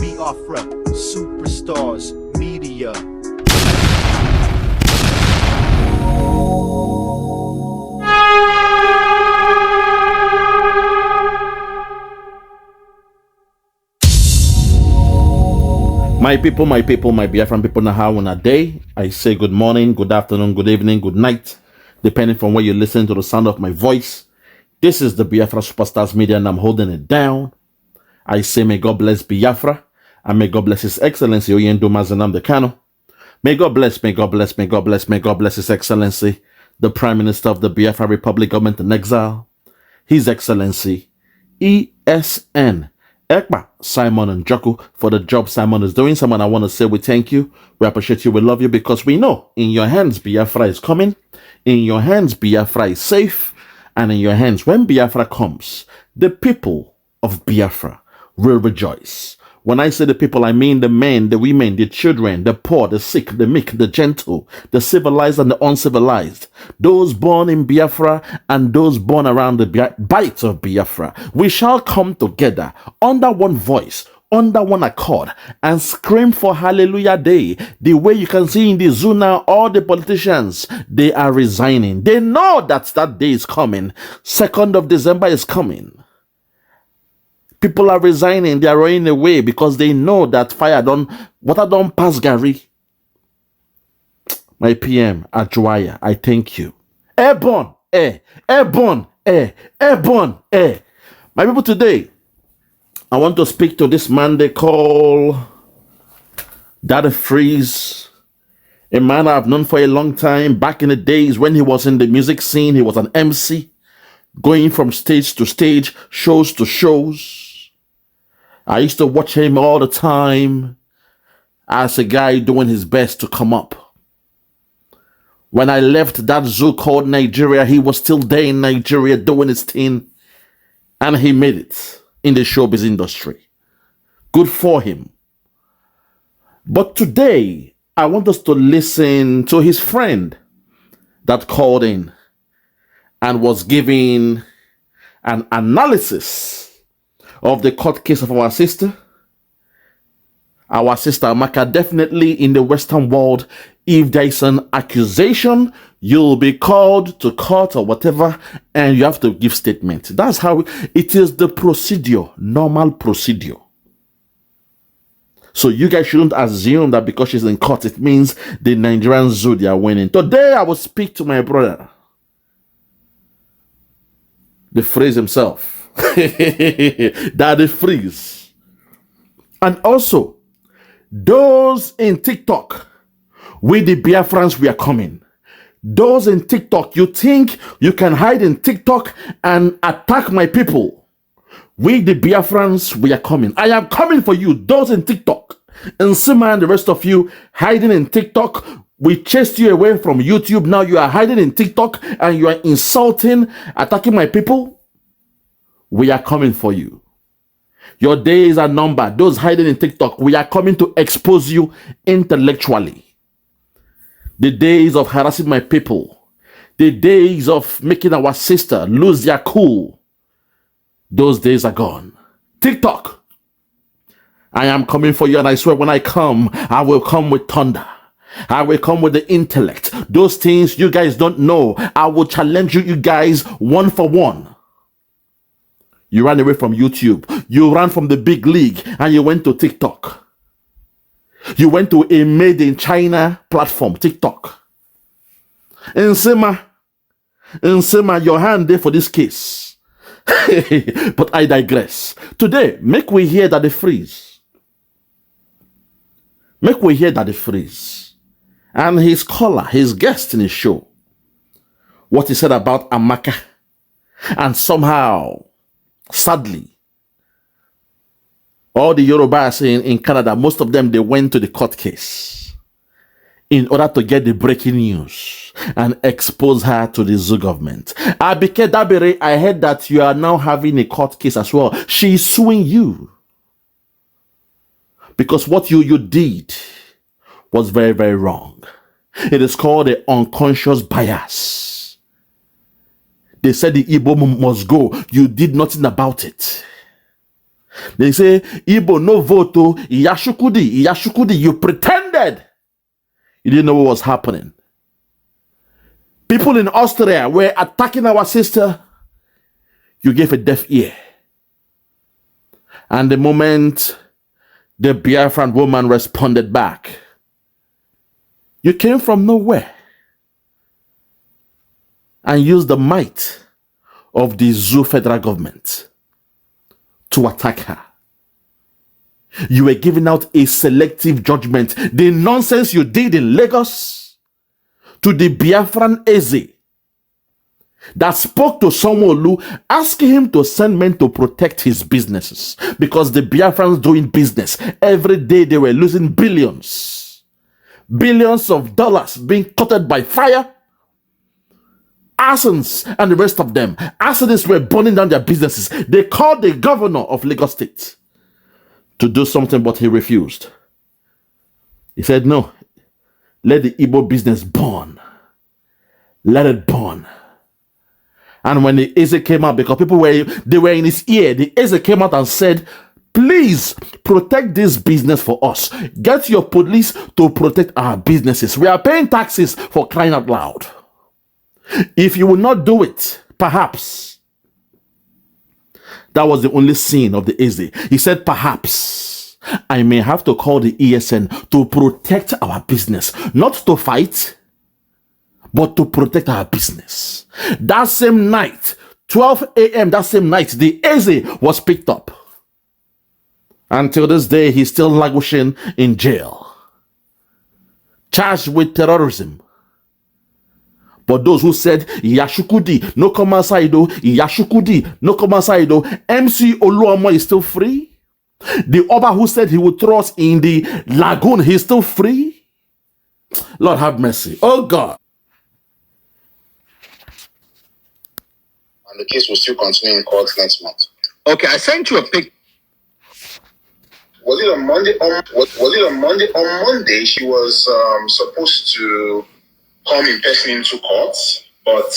Biafra, superstars, media. My people, my Biafran people, now how on a day, I say good morning, good afternoon, good evening, good night, depending from where you listen to the sound of my voice. This is the Biafra Superstars Media, and I'm holding it down. I say may God bless Biafra, and may God bless His Excellency Oyendo Nnamdi Kanu. May God bless, may God bless, may God bless, may God bless His Excellency, the Prime Minister of the Biafra Republic Government in Exile, His Excellency ESN Ekpa, Simon and Joku, for the job Simon is doing. Simon, I want to say we thank you, we appreciate you, we love you, because we know in your hands Biafra is coming, in your hands Biafra is safe, and in your hands, when Biafra comes, the people of Biafra will rejoice. When I say the people, I mean the men, the women, the children, the poor, the sick, the meek, the gentle, the civilized and the uncivilized, those born in Biafra and those born around the bites of Biafra. We shall come together under one voice, under one accord, and scream for Hallelujah Day. The way you can see in the zoo now, all the politicians, they are resigning. They know that that day is coming. 2nd of December is coming. People are resigning, they are running away because they know that water don't pass Gary. My PM, Ajuaya, I thank you. Airborne, airborne, airborne, My people, today, I want to speak to this man they call Daddy Freeze, a man I've known for a long time. Back in the days when he was in the music scene, he was an MC, going from stage to stage, shows to shows. I used to watch him all the time as a guy doing his best to come up. When I left that zoo called Nigeria, he was still there in Nigeria doing his thing, and he made it in the showbiz industry. Good for him. But today, I want us to listen to his friend that called in and was giving an analysis of the court case of our sister. Our sister Amaka, definitely in the Western world, if there is an accusation, you'll be called to court or whatever, and you have to give statement. That's how it is, the procedure, normal procedure. So you guys shouldn't assume that because she's in court, it means the Nigerian zoo, they are winning. Today, I will speak to my brother, the Freeze himself. Daddy Freeze. And also, those in TikTok, with the Biafrans, we are coming. Those in TikTok, you think you can hide in TikTok and attack my people? With the Biafrans, we are coming. I am coming for you, those in TikTok. And Sima and the rest of you hiding in TikTok, we chased you away from YouTube. Now you are hiding in TikTok and you are insulting, attacking my people. We are coming for you. Your days are numbered. Those hiding in TikTok, we are coming to expose you intellectually. The days of harassing my people, the days of making our sister lose their cool, those days are gone. TikTok, I am coming for you, and I swear when I come, I will come with thunder. I will come with the intellect. Those things you guys don't know, I will challenge you guys one for one. You ran away from YouTube. You ran from the big league and you went to TikTok. You went to a made in China platform, TikTok. Nsema, your hand there for this case. But I digress. Today, make we hear Daddy Freeze. Make we hear Daddy Freeze. And his caller, his guest in his show. What he said about Amaka. And somehow, sadly, all the Yorubas in Canada, most of them, they went to the court case in order to get the breaking news and expose her to the zoo government. Abike Dabiri, I heard that you are now having a court case as well. She is suing you because what you did was very, very wrong. It is called the unconscious bias. They said the Igbo must go. You did nothing about it. They say, Igbo no voto, Iyashukudi, you pretended you didn't know what was happening. People in Austria were attacking our sister. You gave a deaf ear. And the moment the Biafran woman responded back, you came from nowhere and used the might of the Zoo federal government to attack her. You were giving out a selective judgment. The nonsense you did in Lagos to the Biafran Eze that spoke to Sanwo-Olu, asking him to send men to protect his businesses because the Biafrans doing business. Every day they were losing billions of dollars being cutted by fire. Arsons and the rest of them. Arsonists were burning down their businesses. They called the governor of Lagos State to do something, but he refused. He said, no, let the Igbo business burn. Let it burn. And when the Eze came out, because people were in his ear, the Eze came out and said, please protect this business for us. Get your police to protect our businesses. We are paying taxes, for crying out loud. If you will not do it, perhaps. That was the only sin of the Eze. He said, perhaps I may have to call the ESN to protect our business. Not to fight, but to protect our business. That same night, 12 a.m., that same night, the Eze was picked up. Until this day, he's still languishing in jail, charged with terrorism. But those who said, Yashukudi, no come outside, Yashukudi, no come outside, MC Oluomo is still free. The Oba who said he would throw us in the lagoon, he's still free. Lord have mercy. Oh God. And the case will still continue in court next month. Okay, I sent you a pic. Was it on Monday? Was it on Monday? On Monday, she was supposed to come in person into court, but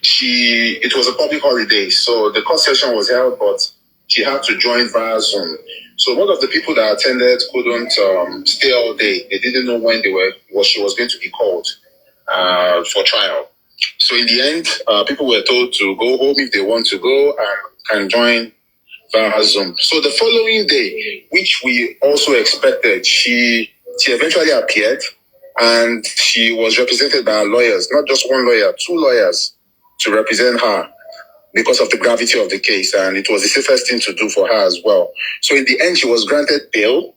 it was a public holiday, so the court session was held, but she had to join via Zoom. So one of the people that attended couldn't stay all day. They didn't know when she was going to be called for trial. So in the end, people were told to go home if they want to go and join via Zoom. So the following day, which we also expected, she eventually appeared. And she was represented by lawyers, not just one lawyer, two lawyers to represent her because of the gravity of the case. And it was the safest thing to do for her as well. So in the end, she was granted bail.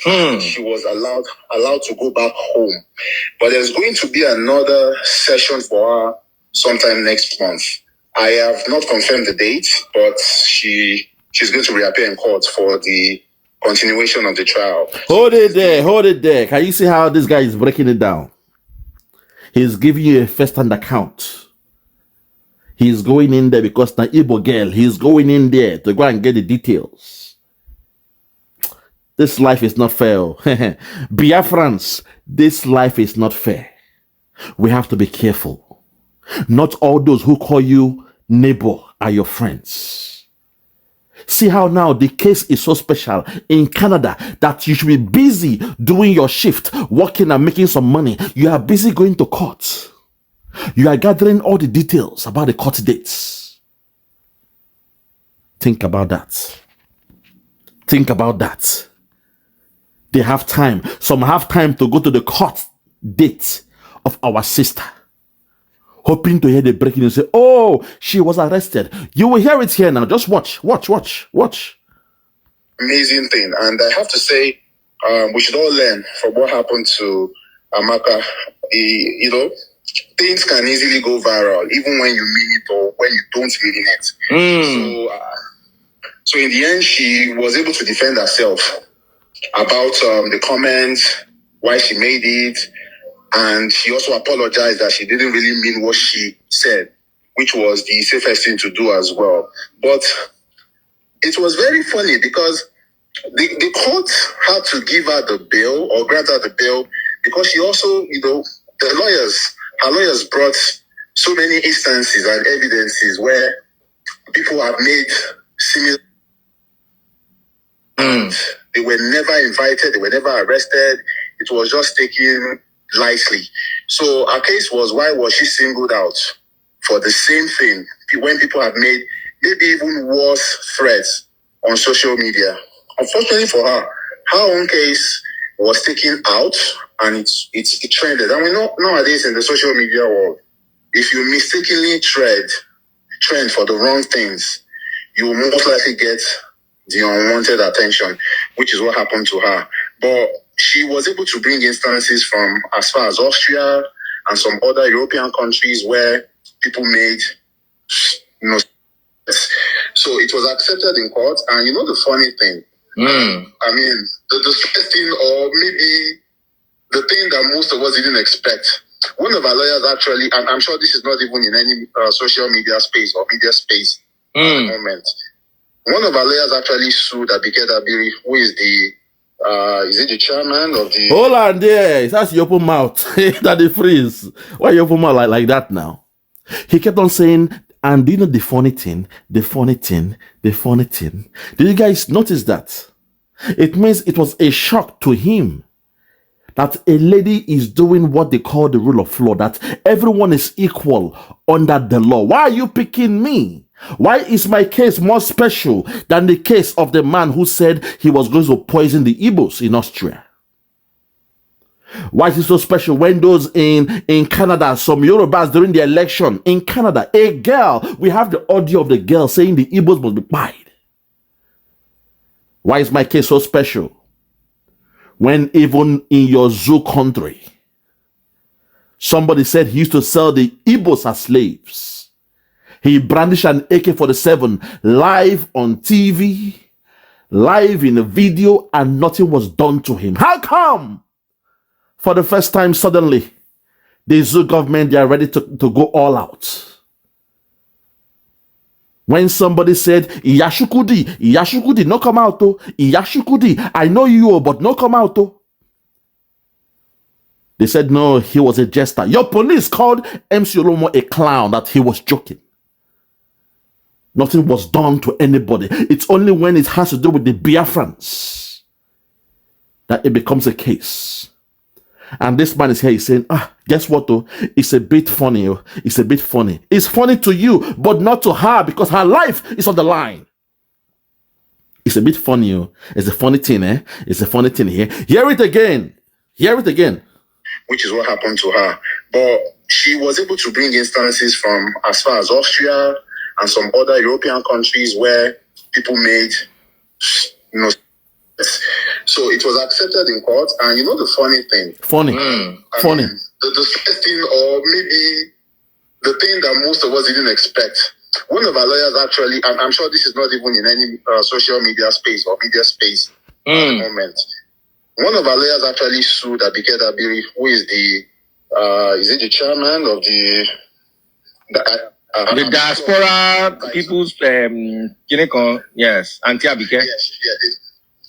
She was allowed to go back home. But there's going to be another session for her sometime next month. I have not confirmed the date, but she's going to reappear in court for the continuation of the trial. Hold it there. Can you see how this guy is breaking it down? He's giving you a first-hand account. He's going in there because the Igbo girl, he's going in there to go and get the details. This life is not fair. Biafrans, this life is not fair. We have to be careful. Not all those who call you neighbor are your friends. See how now the case is so special in Canada that you should be busy doing your shift, working and making some money. You are busy going to court. You are gathering all the details about the court dates. Think about that. Think about that. They have time. Some have time to go to the court date of our sister, hoping to hear the breaking news. Say, oh, she was arrested. You will hear it here now. Just watch. Amazing thing. And I have to say, we should all learn from what happened to Amaka. Things can easily go viral, even when you mean it or when you don't mean it. So in the end, she was able to defend herself about the comments, why she made it. And she also apologized that she didn't really mean what she said, which was the safest thing to do as well. But it was very funny because the court had to give her the bail or grant her the bail because she also, her lawyers brought so many instances and evidences where people have made similar They were never invited. They were never arrested. It was just taken lightly. So our case was, why was she singled out for the same thing when people have made maybe even worse threats on social media? Unfortunately for her, her own case was taken out and it trended. And we know nowadays in the social media world, if you mistakenly trend for the wrong things, you will most likely get the unwanted attention, which is what happened to her. But she was able to bring instances from as far as Austria and some other European countries where people made, so it was accepted in court. And you know the funny thing, I mean, the stress thing, or maybe the thing that most of us didn't expect. One of our lawyers actually, and I'm sure this is not even in any social media space or media space at the moment. One of our lawyers actually sued Abike Dabiri, who is the chairman of the... Hold on there. That's your open mouth. That they freeze. Why you open mouth like that now? He kept on saying, and you know the funny thing? Did you guys notice that? It means it was a shock to him that a lady is doing what they call the rule of law, that everyone is equal under the law. Why are you picking me? Why is my case more special than the case of the man who said he was going to poison the Igbos in Austria? Why is it so special when those in Canada, some Yorubas during the election in Canada, a girl, we have the audio of the girl saying the Igbos must be pied. Why is my case so special when even in your zoo country, somebody said he used to sell the Igbos as slaves? He brandished an AK-47 live on TV, live in a video, and nothing was done to him. How come? For the first time, suddenly, the zoo government, they are ready to go all out. When somebody said, Iyashukudi, no come out, oh. Iyashukudi, I know you, but no come out, oh. They said, no, he was a jester. Your police called MC Olomo a clown, that he was joking. Nothing was done to anybody. It's only when it has to do with the Biafrans that it becomes a case. And this man is here, he's saying, guess what though? It's a bit funny. It's a bit funny. It's funny to you, but not to her, because her life is on the line. It's a bit funny. It's a funny thing, eh? It's a funny thing here. Hear it again. Hear it again. Which is what happened to her. But she was able to bring instances from as far as Austria and some other European countries where people made, so it was accepted in court. And you know the funny thing? Funny. The stress thing, or maybe the thing that most of us didn't expect. One of our lawyers actually, and I'm sure this is not even in any social media space or media space at the moment. One of our lawyers actually sued Abike Dabiri, who is the chairman of the diaspora people's yes, Auntie Abike.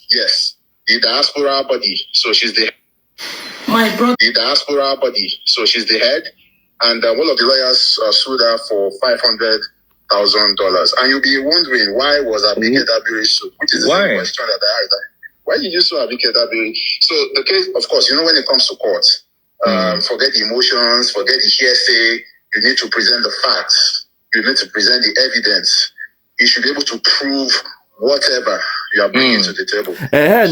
Yes, the diaspora body. So she's the the diaspora body. So she's the head, and one of the lawyers sued her for $500,000. And you'll be wondering, why was Abike Dabiri sued? Which is the same question that I asked. Why did you sue Abike Dabiri? So the case, of course, when it comes to court, forget the emotions, forget the hearsay. You need to present the facts. You need to present the evidence. You should be able to prove whatever you are bringing to the table.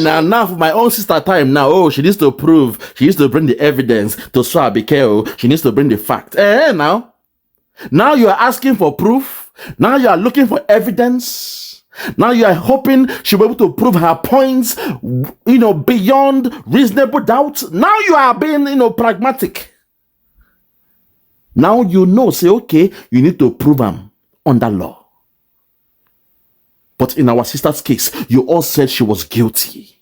Now for my own sister time now, she needs to prove, she needs to bring the evidence to sue Abike. She needs to bring the fact. Now you are asking for proof. Now you are looking for evidence. Now you are hoping she'll be able to prove her points, beyond reasonable doubt. Now you are being, pragmatic. Now say, okay, you need to prove them under law. But in our sister's case, you all said she was guilty.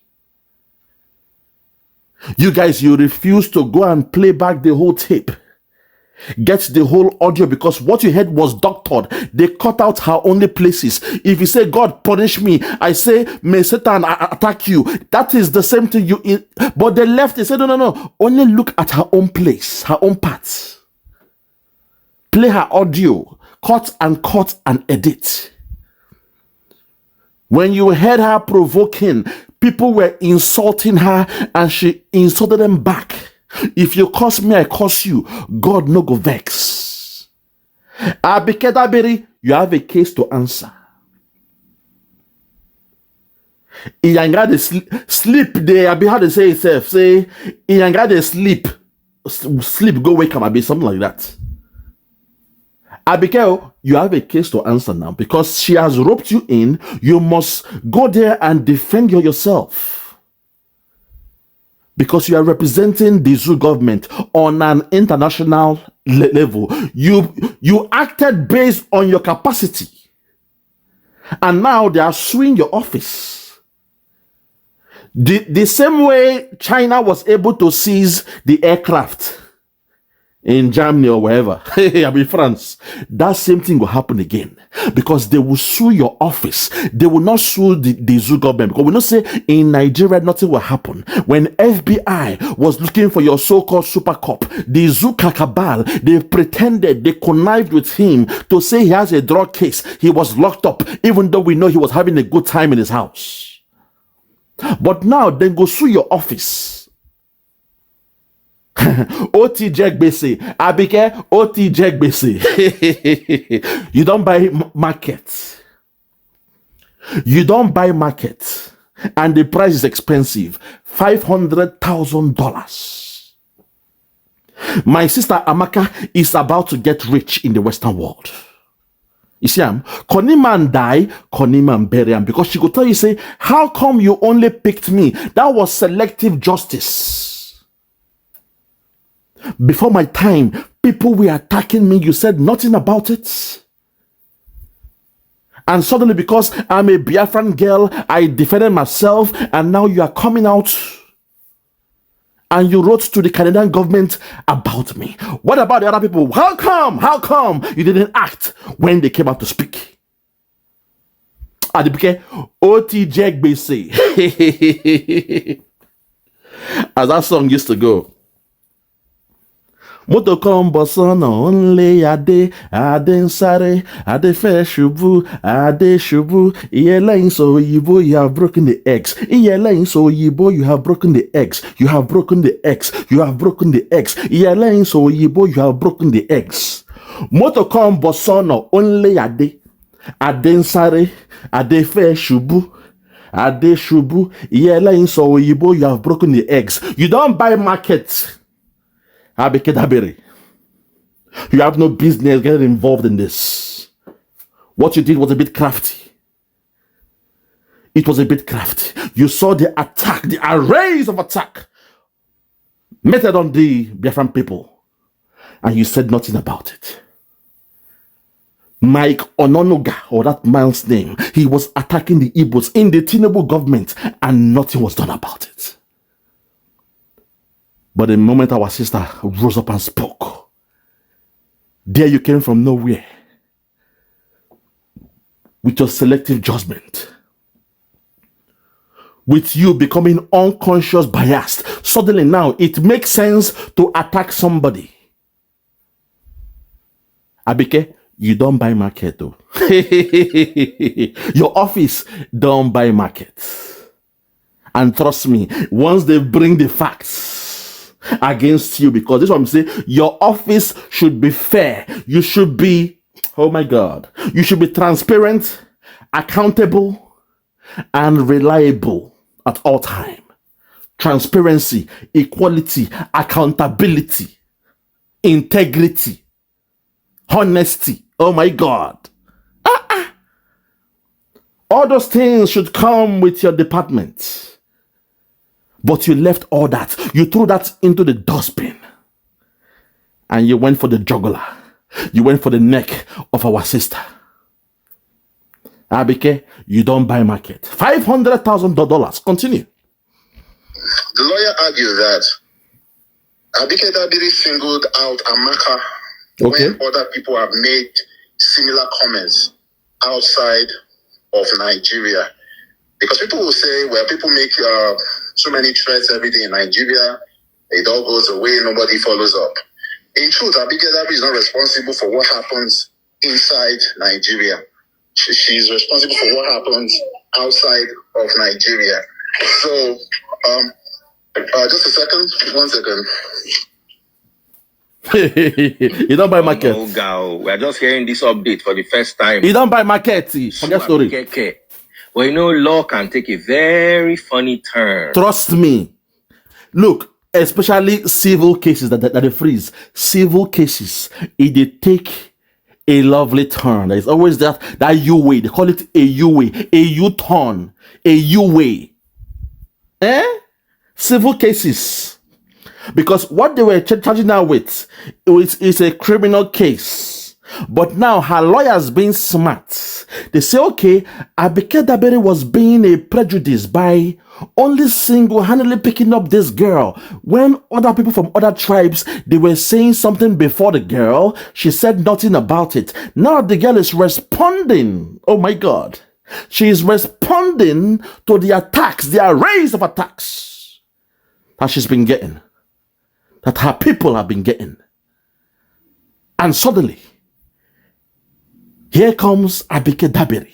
You guys, you refused to go and play back the whole tape. Get the whole audio, because what you heard was doctored. They cut out her only places. If you say, God punish me, I say, may Satan attack you. That is the same thing but they left, they said, no. Only look at her own place, her own parts. Play her audio, cut and edit. When you heard her provoking, people were insulting her and she insulted them back. If you curse me, I curse you. God no go vex. Abike Dabiri, you have a case to answer. Iyanga de sleep there. Abi how they say itself. Say Iyanga de sleep go wake up. Abi something like that. Abike, you have a case to answer now because she has roped you in. You must go there and defend yourself because you are representing the Zoo government on an international level. You acted based on your capacity, and now they are suing your office. The same way China was able to seize the aircraft in Germany or wherever, I mean France, that same thing will happen again because they will sue your office. They will not sue the Zoo government because we know say in Nigeria nothing will happen. When FBI was looking for your so-called super cop, the Zoo cabal, they pretended, they connived with him to say he has a drug case. He was locked up even though we know he was having a good time in his house. But now they go sue your office. OT Jegbese, Abike, OT Jegbese. You don't buy market. You don't buy market. And the price is expensive. $500,000. My sister Amaka is about to get rich in the Western world. You see, Koniman die, Koniman bury him. Because she could tell you, say, how come you only picked me? That was selective justice. Before my time, people were attacking me. You said nothing about it. And suddenly, because I'm a Biafran girl, I defended myself. And now you are coming out and you wrote to the Canadian government about me. What about the other people? How come you didn't act when they came out to speak? Abike, OT Jegbese. As that song used to go. Moto combo son only ade nsare ade fe shubu ade shubu iyele so yibo you have broken the eggs iyele so yibo you have broken the eggs you have broken the eggs you have broken the eggs iyele so yibo you have broken the eggs. Moto combo son only ade nsare ade fe shubu ade shubu iyele so yibo you have broken the eggs. You don't buy market. Abike Dabiri, you have no business getting involved in this. What you did was a bit crafty. It was a bit crafty. You saw the attack, the arrays of attack meted on the Biafran people, and you said nothing about it. Mike Ononoga, or that man's name, he was attacking the Igbos in the Tinubu government, and nothing was done about it. But the moment our sister rose up and spoke, there you came from nowhere with your selective judgment, with you becoming unconscious biased. Suddenly now it makes sense to attack somebody. Abike, you don't buy market though. Your office don't buy market. And trust me, once they bring the facts against you, because this is what I'm saying, your office should be fair. You should be, oh my God, you should be transparent, accountable, and reliable at all time. Transparency, equality, accountability, integrity, honesty. Oh my God. All those things should come with your department. But you left all that. You threw that into the dustbin. And you went for the jugular. You went for the neck of our sister. Abike, you don't buy market. $500,000. Continue. The lawyer argued that Abike Dabiri singled out Amaka when other people have made similar comments outside of Nigeria. Because people will say, well, people make so many threats every day in Nigeria, it all goes away, nobody follows up. In truth, Abike Dabiri is not responsible for what happens inside Nigeria. She's responsible for what happens outside of Nigeria. So, just a second, 1 second. You don't buy market. Oh, girl, we are just hearing this update for the first time. You don't buy market. Forget story. Well, you know, law can take a very funny turn. Trust me. Look, especially civil cases that they freeze. Civil cases, if they take a lovely turn, there's always that U-way. They call it a U-way, a U-turn, a U-way. Civil cases. Because what they were charging now with is a criminal case. But now her lawyers being smart. They say, okay, Abike Dabiri was being a prejudice by only single-handedly picking up this girl. When other people from other tribes, they were saying something before the girl, she said nothing about it. Now the girl is responding. Oh my God. She is responding to the attacks, the arrays of attacks that she's been getting, that her people have been getting. And suddenly, here comes Abike Dabiri.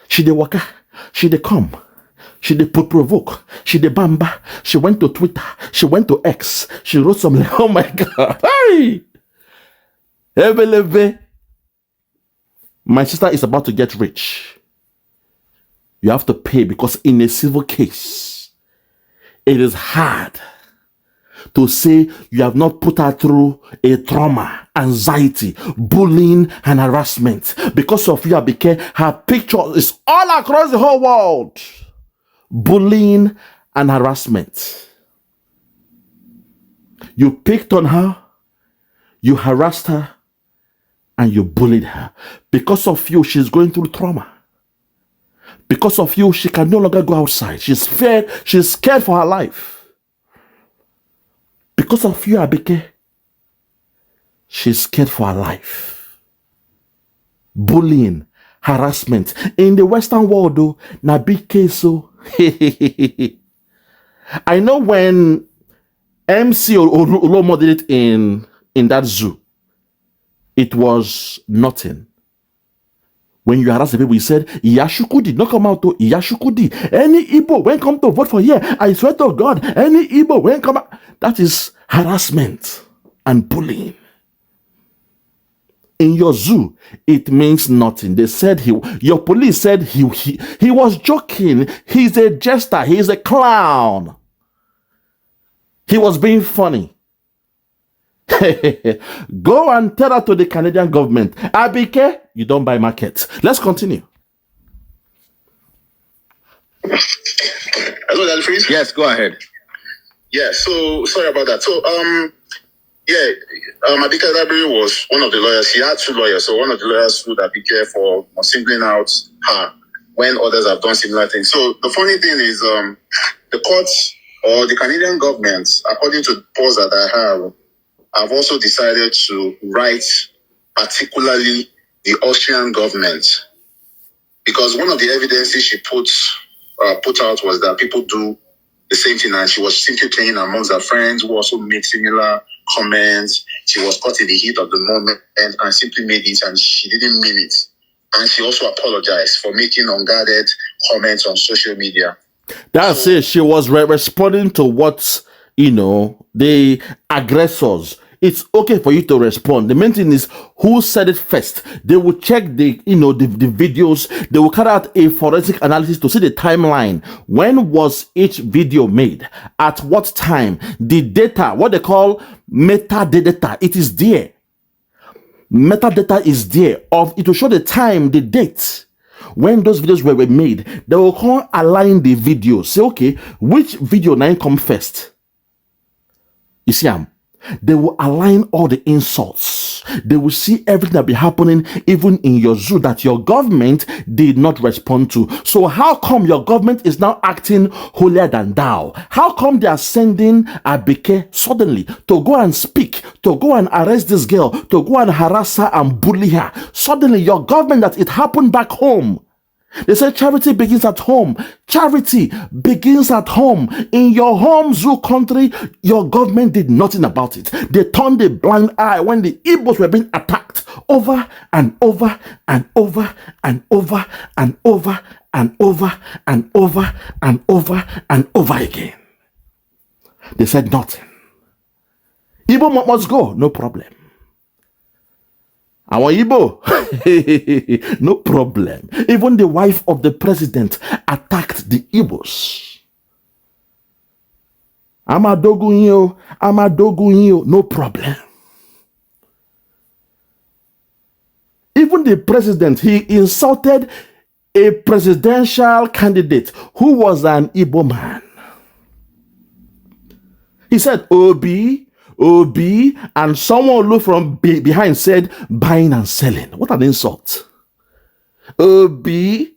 She dey waka, she dey come, she dey provoke, she dey bamba, she went to Twitter, she went to X, she wrote something. Oh my God. Hey! Ebelebe. My sister is about to get rich. You have to pay because in a civil case, it is hard to say you have not put her through a trauma, anxiety, bullying, and harassment. Because of you, Abike, her picture is all across the whole world. Bullying and harassment. You picked on her, you harassed her, and you bullied her. Because of you, she's going through trauma. Because of you, she can no longer go outside. She's scared for her life. Because of you, Abike, she's scared for her life. Bullying, harassment. In the Western world, though, na big case, so. I know when MC Olomo did it in that zoo, it was nothing. When you harass the people, you said, Iyashuku did not come out to Iyashuku. Any Igbo when come to vote for here, I swear to God, any Igbo when come out. That is harassment and bullying. In your zoo, it means nothing. They said your police said he was joking. He's a jester. He's a clown. He was being funny. Go and tell that to the Canadian government. Abike, you don't buy market. Let's continue. Hello, Daddy Freeze? Yes, go ahead. Yeah, so sorry about that. So, Abike Dabiri was one of the lawyers. He had two lawyers. So one of the lawyers sued Abike for singling out her when others have done similar things. So the funny thing is, the courts or the Canadian government, according to the polls that I have also decided to write particularly the Austrian government, because one of the evidences she put out was that people do the same thing, and she was simply playing amongst her friends who also made similar comments. She was caught in the heat of the moment and simply made it, and she didn't mean it. And she also apologized for making unguarded comments on social media. That's it. She was responding to what, the aggressors. It's okay for you to respond. The main thing is who said it first. They will check the videos. They will carry out a forensic analysis to see the timeline. When was each video made? At what time? The data, what they call metadata, it is there. Metadata is there. It will show the time, the date. When those videos were made, they will come align the videos. Say, okay, which video now come first? You see, they will align all the insults. They will see everything that be happening even in your zoo that your government did not respond to. So how come your government is now acting holier than thou? How come they are sending Abike suddenly to go and speak, to go and arrest this girl, to go and harass her and bully her? Suddenly your government, that it happened back home, They say charity begins at home. Charity begins at home. In your home, Zoo country, your government did nothing about it. They turned a blind eye when the Igbos were being attacked over and over and over and over and over and over and over and over and over again. They said nothing. Igbo must go, no problem. Our Igbo, no problem. Even the wife of the president attacked the Igbos. Amadogunyo, no problem. Even the president, he insulted a presidential candidate who was an Igbo man. He said, Obi, and someone looked from behind said, buying and selling. What an insult. Obi,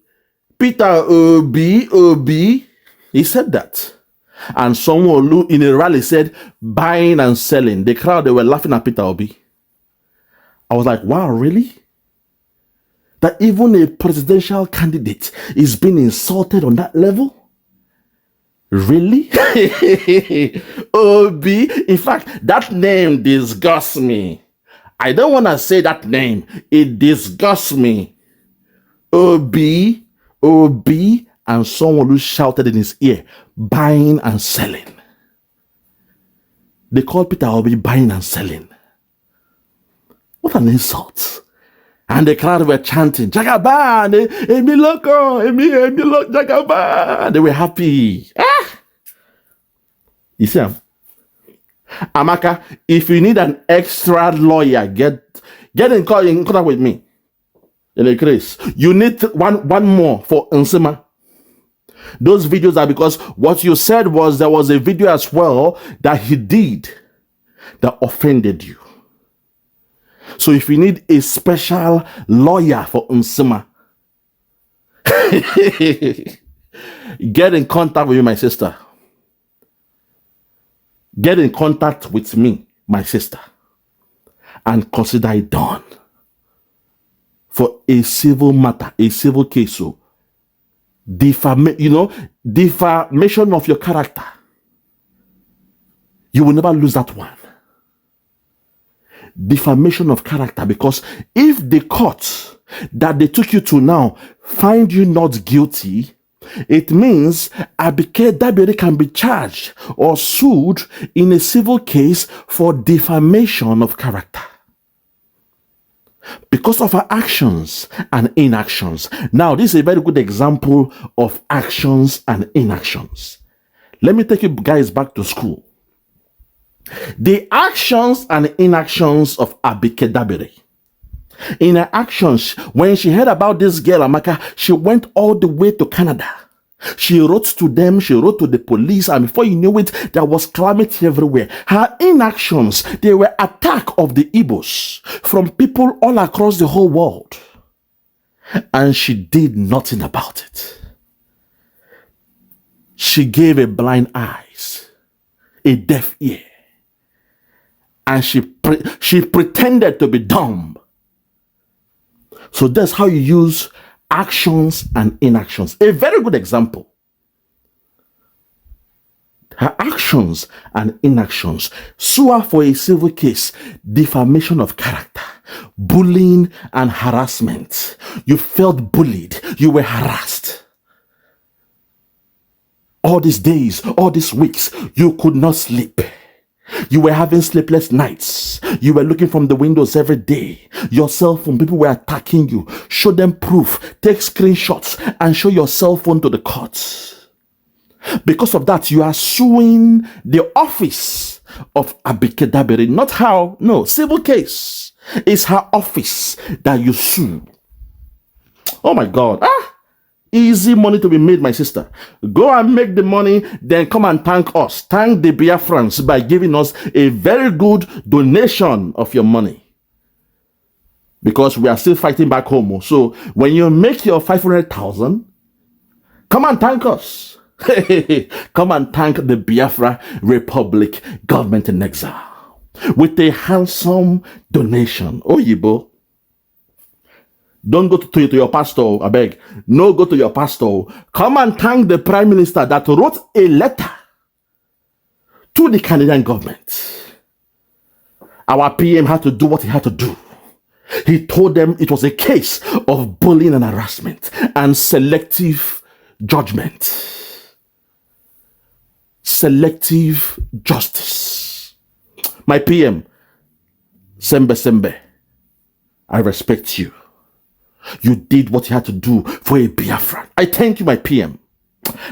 Peter Obi. He said that. And someone looked in a rally said, buying and selling. The crowd, they were laughing at Peter Obi. I was like, wow, really? That even a presidential candidate is being insulted on that level? Really? Obi. In fact, that name disgusts me. I don't want to say that name. It disgusts me. Obi, and someone who shouted in his ear, buying and selling. They called Peter Obi buying and selling. What an insult. And the crowd were chanting, Jagaban, Emi Loko, Emi Loko, Jagaban. They were happy. You see, Amaka, if you need an extra lawyer, get in contact with me. In the case, you need one more for Nsima. Those videos are because what you said was there was a video as well that he did that offended you. So if you need a special lawyer for Nsima, get in contact with me, my sister. Get in contact with me, my sister, and consider it done for a civil matter, a civil case. So, defamation of your character. You will never lose that one. Defamation of character, because if the court that they took you to now find you not guilty, it means Abike Dabiri can be charged or sued in a civil case for defamation of character because of her actions and inactions. Now, this is a very good example of actions and inactions. Let me take you guys back to school. The actions and inactions of Abike Dabiri. In her actions, when she heard about this girl, Amaka, she went all the way to Canada. She wrote to them, she wrote to the police, and before you knew it, there was calamity everywhere. Her inactions, they were attack of the Igbos from people all across the whole world. And she did nothing about it. She gave a blind eyes, a deaf ear. And she pretended to be dumb. So that's how you use actions and inactions. A very good example. Her actions and inactions. Sue her for a civil case. Defamation of character. Bullying and harassment. You felt bullied. You were harassed. All these days, all these weeks, you could not sleep. You were having sleepless nights. You were looking from the windows every day. Your cell phone, people were attacking you. Show them proof. Take screenshots and show your cell phone to the courts. Because of that, you are suing the office of Abike Dabiri. Not how, no, civil case. It's her office that you sue. Oh my God. Easy money to be made, my sister. Go and make the money, then come and thank us. Thank the Biafrans by giving us a very good donation of your money. Because we are still fighting back home. So when you make your 500,000, come and thank us. Come and thank the Biafra Republic government in exile with a handsome donation. Oh, Igbo. Don't go to your pastor, I beg. No, go to your pastor. Come and thank the prime minister that wrote a letter to the Canadian government. Our PM had to do what he had to do. He told them it was a case of bullying and harassment and selective judgment. Selective justice. My PM, Sembe, I respect you. You did what you had to do for a Biafra. I thank you, my PM.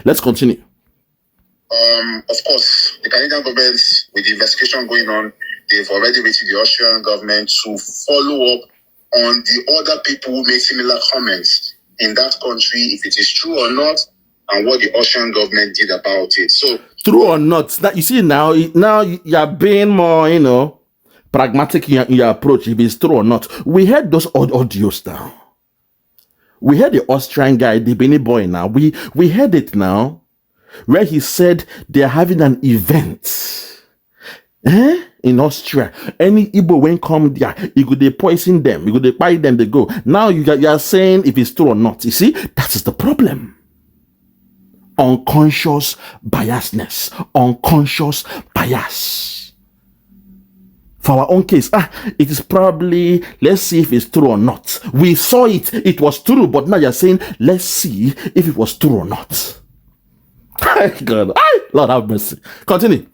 Let's continue. Of course, the Canadian government, with the investigation going on, they've already written the Austrian government to follow up on the other people who made similar comments in that country, if it is true or not, and what the Austrian government did about it. So, true or not, that you see now you're being more, pragmatic in your approach. If it's true or not, we heard those audios now. We heard the Austrian guy, the Benin boy. Now we heard it now, where he said they're having an event. In Austria, any Igbo when come there, you could they poison them, you could they buy them, they go. Now you are saying if it's true or not. You see, that is the problem. Unconscious biasness, unconscious bias. For our own case, it is probably, let's see if it's true or not. We saw it was true, but now you're saying, let's see if it was true or not. God, Lord have mercy. Continue.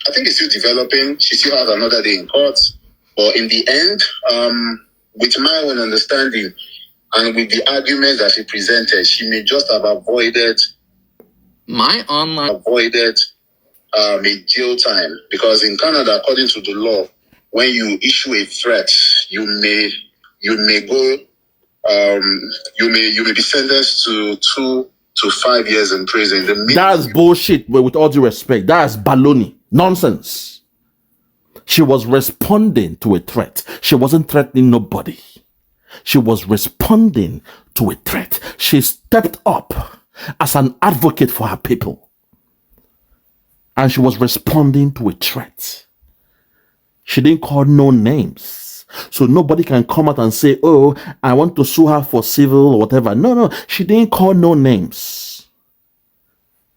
I think it's still developing. She still has another day in court. But in the end, with my own understanding and with the argument that she presented, she may just have avoided a jail time. Because in Canada, according to the law, when you issue a threat, you may go you may be sentenced to 2 to 5 years in prison. That's bullshit, but with all due respect, that's baloney. Nonsense. She was responding to a threat. She wasn't threatening nobody. She was responding to a threat. She stepped up as an advocate for her people. And she was responding to a threat. She didn't call no names. So nobody can come out and say, oh, I want to sue her for civil or whatever. No. She didn't call no names.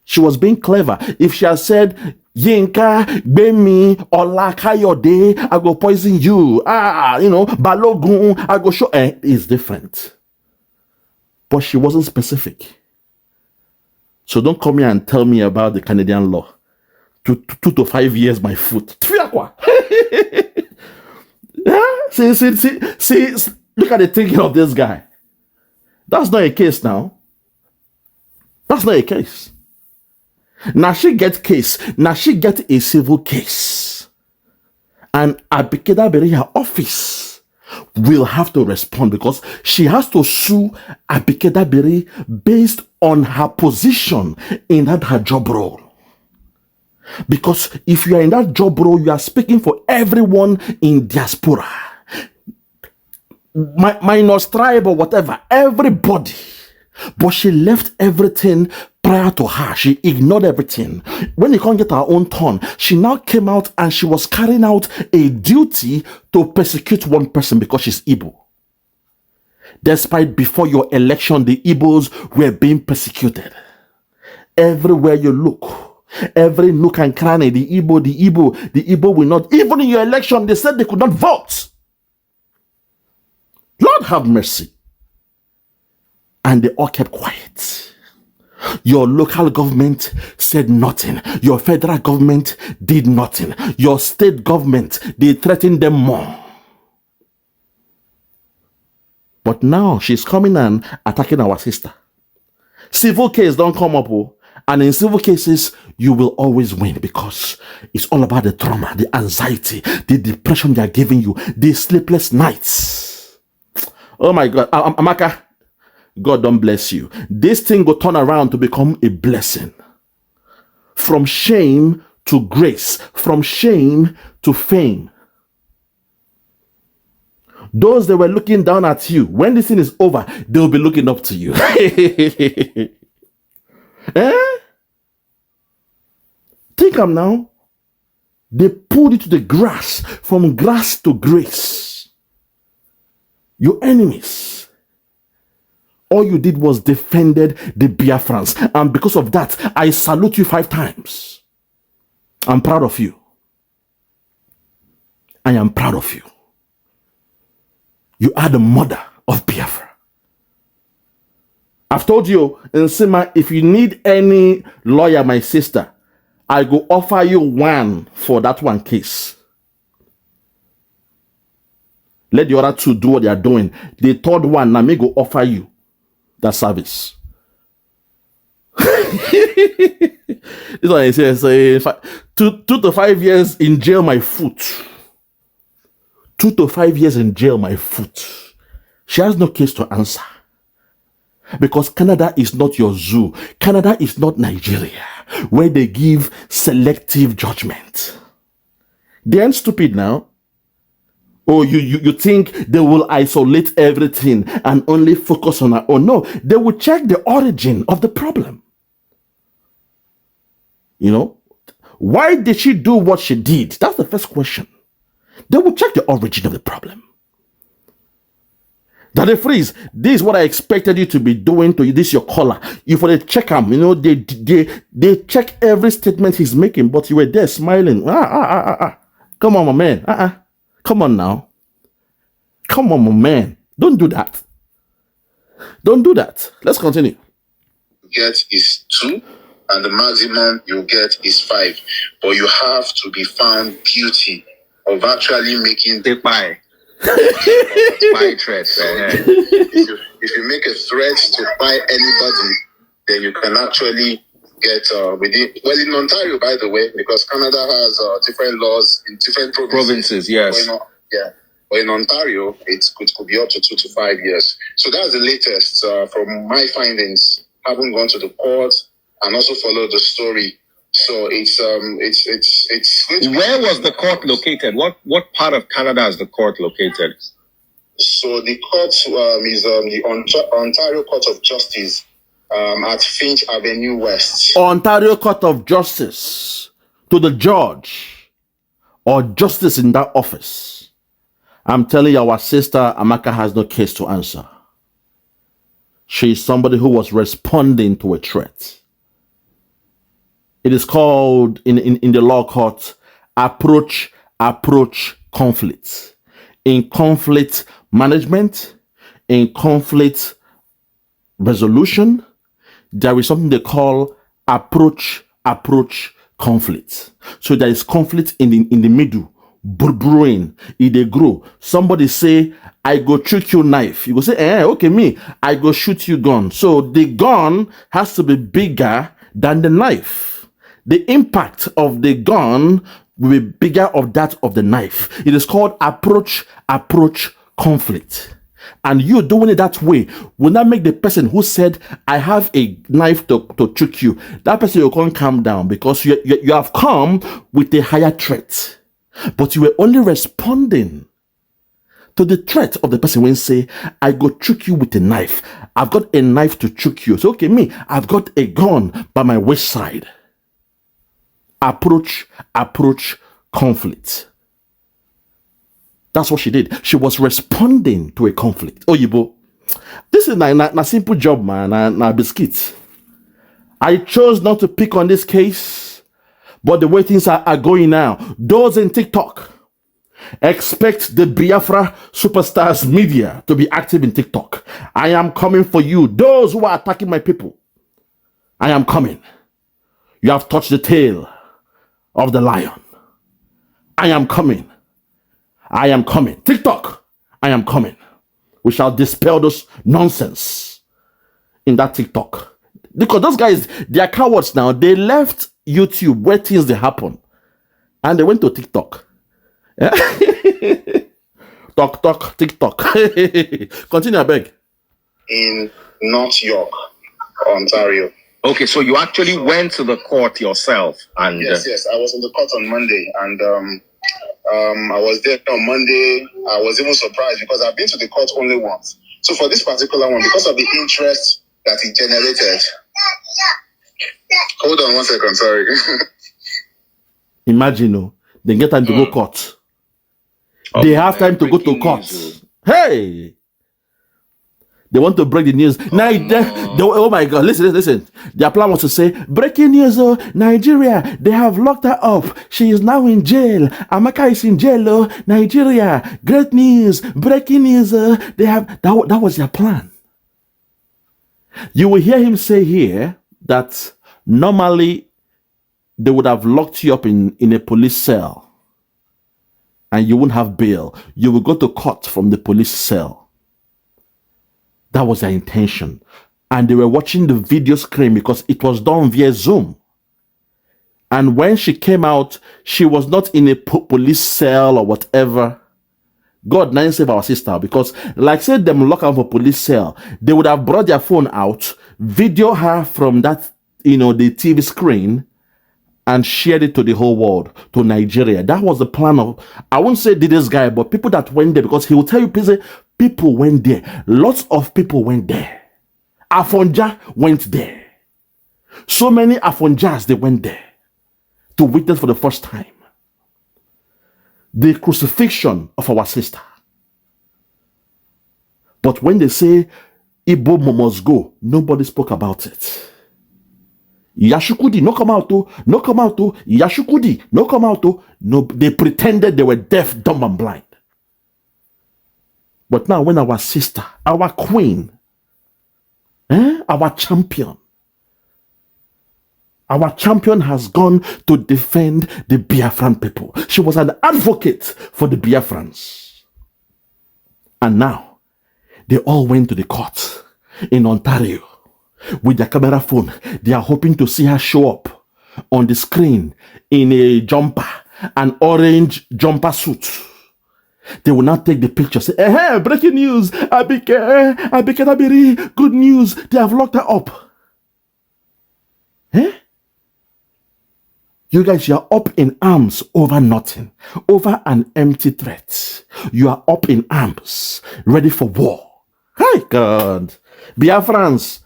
She was being clever. If she had said, Yinka, Bemi, Ola Kayode, I go poison you. Balogun, I go show. It's different. But she wasn't specific. So don't come here and tell me about the Canadian law. 2 to 5 years, my foot. See, look at the thinking of this guy. That's not a case now. That's not a case. Now she get case. Now she get a civil case. And Abike Dabiri, her office, will have to respond because she has to sue Abike Dabiri based on her position in her job role. Because if you are in that job role, you are speaking for everyone in diaspora. Minus tribe or whatever, everybody. But she left everything prior to her. She ignored everything. When you can't get her own turn, she now came out and she was carrying out a duty to persecute one person because she's Igbo. Despite before your election, the Igbos were being persecuted. Everywhere you look, every nook and cranny, the Igbo will not, even in your election, they said they could not vote. Lord have mercy. And they all kept quiet. Your local government said nothing. Your federal government did nothing. Your state government, they threatened them more. But now she's coming and attacking our sister. Civil case don't come up. And in civil cases, you will always win because it's all about the trauma, the anxiety, the depression they are giving you, the sleepless nights. Oh my God. Amaka, God don't bless you. This thing will turn around to become a blessing. From shame to grace. From shame to fame. Those that were looking down at you, when this thing is over, they'll be looking up to you. Think I'm now. They pulled you to the grass, from grass to grace. Your enemies All you did was defended the Biafrans. And because of that, I salute you 5 times. I'm proud of you. I am proud of you. You are the mother of Biafra. I've told you, Nsima, if you need any lawyer, my sister, I go offer you one for that one case. Let the other 2 do what they are doing. The 3rd one, now me go offer you that service. This is what I say 2 to 5 years in jail, my foot. 2 to 5 years in jail, my foot. She has no case to answer. Because Canada is not your zoo. Canada is not Nigeria, where they give selective judgment. They aren't stupid now. Oh, you think they will isolate everything and only focus on our own? No, they will check the origin of the problem. You know, why did she do what she did? That's the first question. They will check the origin of the problem. Daddy Freeze, this is what I expected you to be doing to you. This is your caller. You for the check him. You know, they check every statement he's making, but you were there smiling. Come on, my man. Come on now. Come on, my man. Don't do that. Don't do that. Let's continue. Get is 2, and the maximum you get is 5. But you have to be found guilty of actually making the pie. Spy threat. If you make a threat to buy anybody, then you can actually get in Ontario, by the way, because Canada has different laws in different provinces. Yes. But in Ontario, it could be up to 2 to 5 years. So that's the latest from my findings. Having gone to the court and also followed the story. So it's going to Where was the court located? What part of Canada is the court located? So the court is the Ontario Court of Justice at Finch Avenue West. Ontario Court of Justice. To the judge or justice in that office. I'm telling you, our sister Amaka has no case to answer. She is somebody who was responding to a threat. It is called in the law court approach conflict. In conflict management, in conflict resolution, there is something they call approach conflict. So there is conflict in the middle, brewing, it they grow. Somebody say, I go shoot you knife. You go say, okay, me, I go shoot you gun. So the gun has to be bigger than the knife. The impact of the gun will be bigger of that of the knife. It is called approach conflict. And you doing it that way will not make the person who said, I have a knife to trick you. That person will come calm down because you have come with a higher threat. But you were only responding to the threat of the person when say, I go trick you with a knife. I've got a knife to trick you. So, okay, me, I've got a gun by my waist side. Approach conflict. That's what she did. She was responding to a conflict. Oyibo, this is not a simple job, man. Na biscuit. I chose not to pick on this case, but the way things are going now, those in TikTok, expect the Biafra superstars media to be active in TikTok. I am coming for you. Those who are attacking my people, I am coming. You have touched the tail of the lion. I am coming. I am coming. TikTok, I am coming. We shall dispel those nonsense in that TikTok. Because those guys, they are cowards now. They left YouTube where things they happen. And they went to TikTok. TikTok. Continue, I beg. In North York, Ontario. Okay, so you actually went to the court yourself, and yes, I was in the court on Monday, and I was there on Monday. I was even surprised because I've been to the court only once. So for this particular one, because of the interest that it generated. Hold on 1 second, sorry. Imagine, they get time to go court. They have time to go to court. Hey! They want to break the news. Oh my God, listen. Their plan was to say, breaking news, Nigeria, they have locked her up. She is now in jail. Amaka is in jail, Nigeria. Great news, breaking news. That was their plan. You will hear him say here that normally they would have locked you up in a police cell and you wouldn't have bail. You will go to court from the police cell. That was their intention. And they were watching the video screen because it was done via Zoom. And when she came out, she was not in a police cell or whatever. God now save our sister, because like said them lock her for police cell, they would have brought their phone out, video her from that, the TV screen, and shared it to the whole world, to Nigeria. That was the plan of, I won't say did this guy, but people that went there, because he will tell you, people went there. Lots of people went there. Afonja went there. So many Afonjas, they went there to witness for the first time the crucifixion of our sister. But when they say Igbo must go, nobody spoke about it. Yashukudi, no come out to, no come out to, Yashukudi, no come out to. No, they pretended they were deaf, dumb, and blind. But now when our sister, our queen, our champion has gone to defend the Biafran people. She was an advocate for the Biafrans. And now, they all went to the court in Ontario with their camera phone. They are hoping to see her show up on the screen in a jumper, an orange jumper suit. They will now take the picture, say, breaking news, Abike Dabiri, good news, they have locked her up. You guys, you are up in arms over nothing, over an empty threat. You are up in arms, ready for war. Hi, God. Biafrans,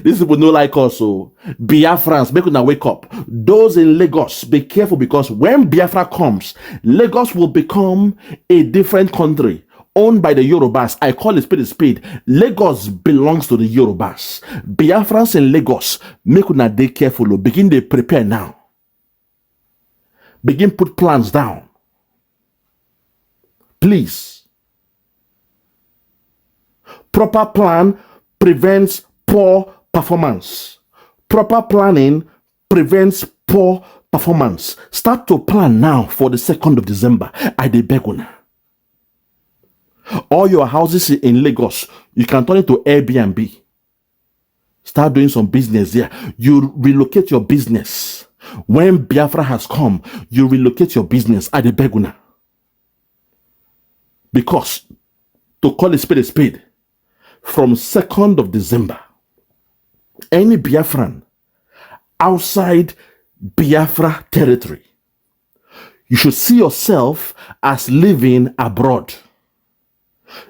these people know like us. So Biafrans, make them wake up. Those in Lagos, be careful, because when Biafra comes, Lagos will become a different country owned by the Yorubas. I call it spade a spade. Lagos belongs to the Yorubas. Biafrans in Lagos, make them dey careful. Begin to prepare now. Begin put plans down. Please. Proper plan prevents poor performance. Proper planning prevents poor performance. Start to plan now for the 2nd of December. I dey beg una. All your houses in Lagos, you can turn it to Airbnb. Start doing some business there. You relocate your business. When Biafra has come, you relocate your business at the Beguna. Because, to call a spade, from 2nd of December, any Biafran outside Biafra territory, you should see yourself as living abroad.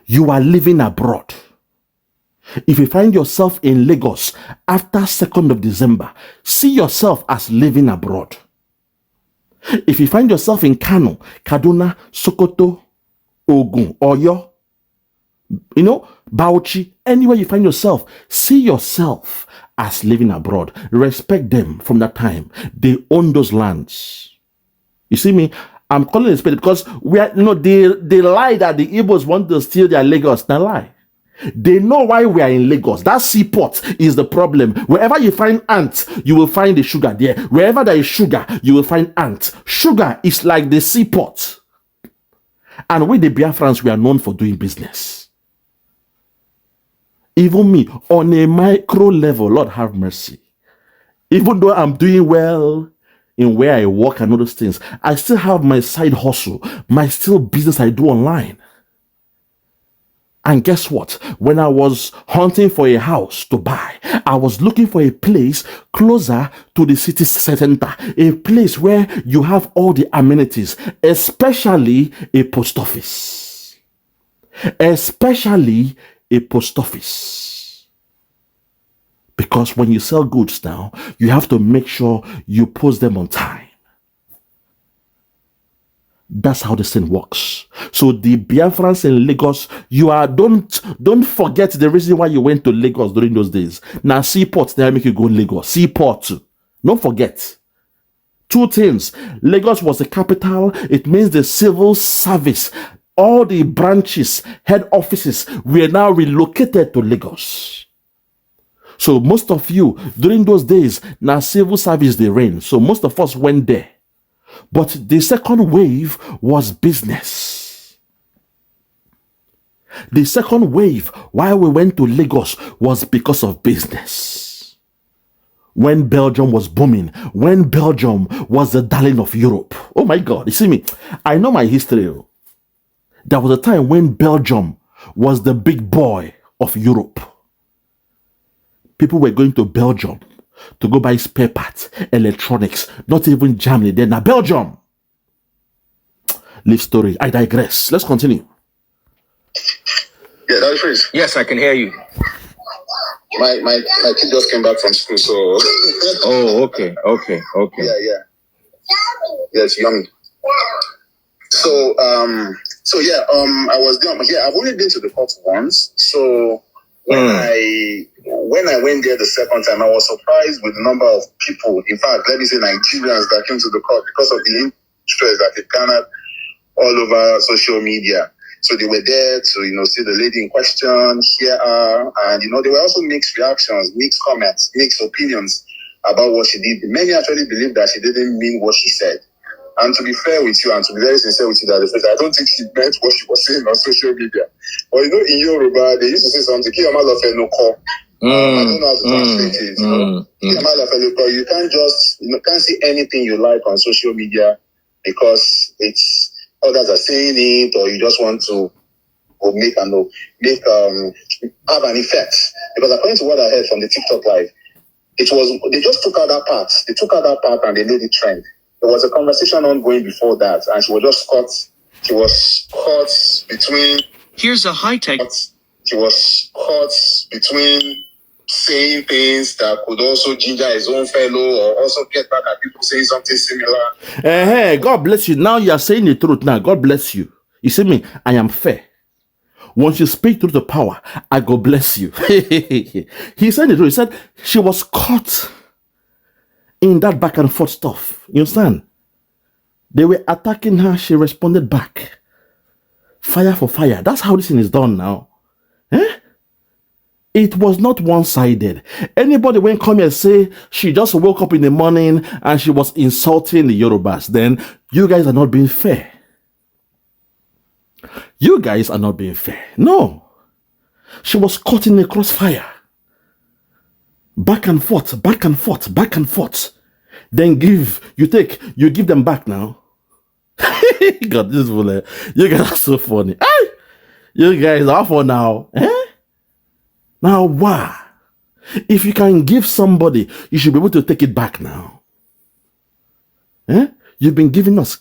You are living abroad. If you find yourself in Lagos after 2nd of December, see yourself as living abroad. If you find yourself in Kanu, Kaduna, Sokoto, Ogun, Oyo, Bauchi, anywhere you find yourself, see yourself as living abroad. Respect them from that time. They own those lands. You see me? I'm calling it a spade because they lie that the Igbos want to steal their Lagos. They lie. They know why we are in Lagos. That seaport is the problem. Wherever you find ants, you will find the sugar there. Wherever there is sugar, you will find ants. Sugar is like the seaport. And with the Biafrans, we are known for doing business. Even me, on a micro level, Lord have mercy. Even though I'm doing well in where I work and all those things, I still have my side hustle, my still business I do online. And guess what? When I was hunting for a house to buy, I was looking for a place closer to the city center, a place where you have all the amenities, especially a post office. Especially a post office. Because when you sell goods now, you have to make sure you post them on time. That's how this thing works. So the Biafrans in Lagos, don't forget the reason why you went to Lagos during those days. Now seaport, they make you go Lagos. Seaport. Don't forget. Two things. Lagos was the capital. It means the civil service. All the branches, head offices were now relocated to Lagos. So most of you, during those days, now civil service they reign. So most of us went there. But the second wave was business. The second wave, why we went to Lagos, was because of business. When Belgium was booming, when Belgium was the darling of Europe. Oh my God, you see me? I know my history. There was a time when Belgium was the big boy of Europe. People were going to Belgium to go buy spare parts, electronics, not even Germany, then now Belgium. Live story. I digress. Let's continue. Yeah, that's Freeze. Yes, I can hear you. My kid just came back from school, so. Oh, okay. Yeah. Yes, young. So I was down. Yeah, I've only been to the court once. So when I went there the second time, I was surprised with the number of people. In fact, let me say Nigerians that came to the court because of the interest that it garnered all over social media. So they were there to, see the lady in question, hear her, and, there were also mixed reactions, mixed comments, mixed opinions about what she did. Many actually believed that she didn't mean what she said. And to be fair with you, and to be very sincere with you, that I don't think she meant what she was saying on social media. But, in Yoruba, they used to say something, I don't know how to translate it. You can't just, can't see anything you like on social media because it's others are saying it, or you just want to have an effect. Because according to what I heard from the TikTok live, they just took out that part. They took out that part and they made it trend. There was a conversation ongoing before that, and she was just caught. She was caught between. Here's a high-tech. She was caught between saying things that could also ginger his own fellow, or also get back at people saying something similar. Hey, God bless you. Now you are saying the truth. Now, God bless you. You see me? I am fair. Once you speak through the power, I go bless you. He said the truth. He said she was caught in that back and forth stuff. You understand? They were attacking her. She responded back. Fire for fire. That's how this thing is done now. It was not one-sided. Anybody when come here and say she just woke up in the morning and she was insulting the Yorubas, then you guys are not being fair. You guys are not being fair. No. She was caught in the crossfire. Back and forth, back and forth, back and forth. Then you give them back now. God, this is you guys are so funny. Hey! You guys are for now. Now, why? If you can give somebody, you should be able to take it back now. You've been giving us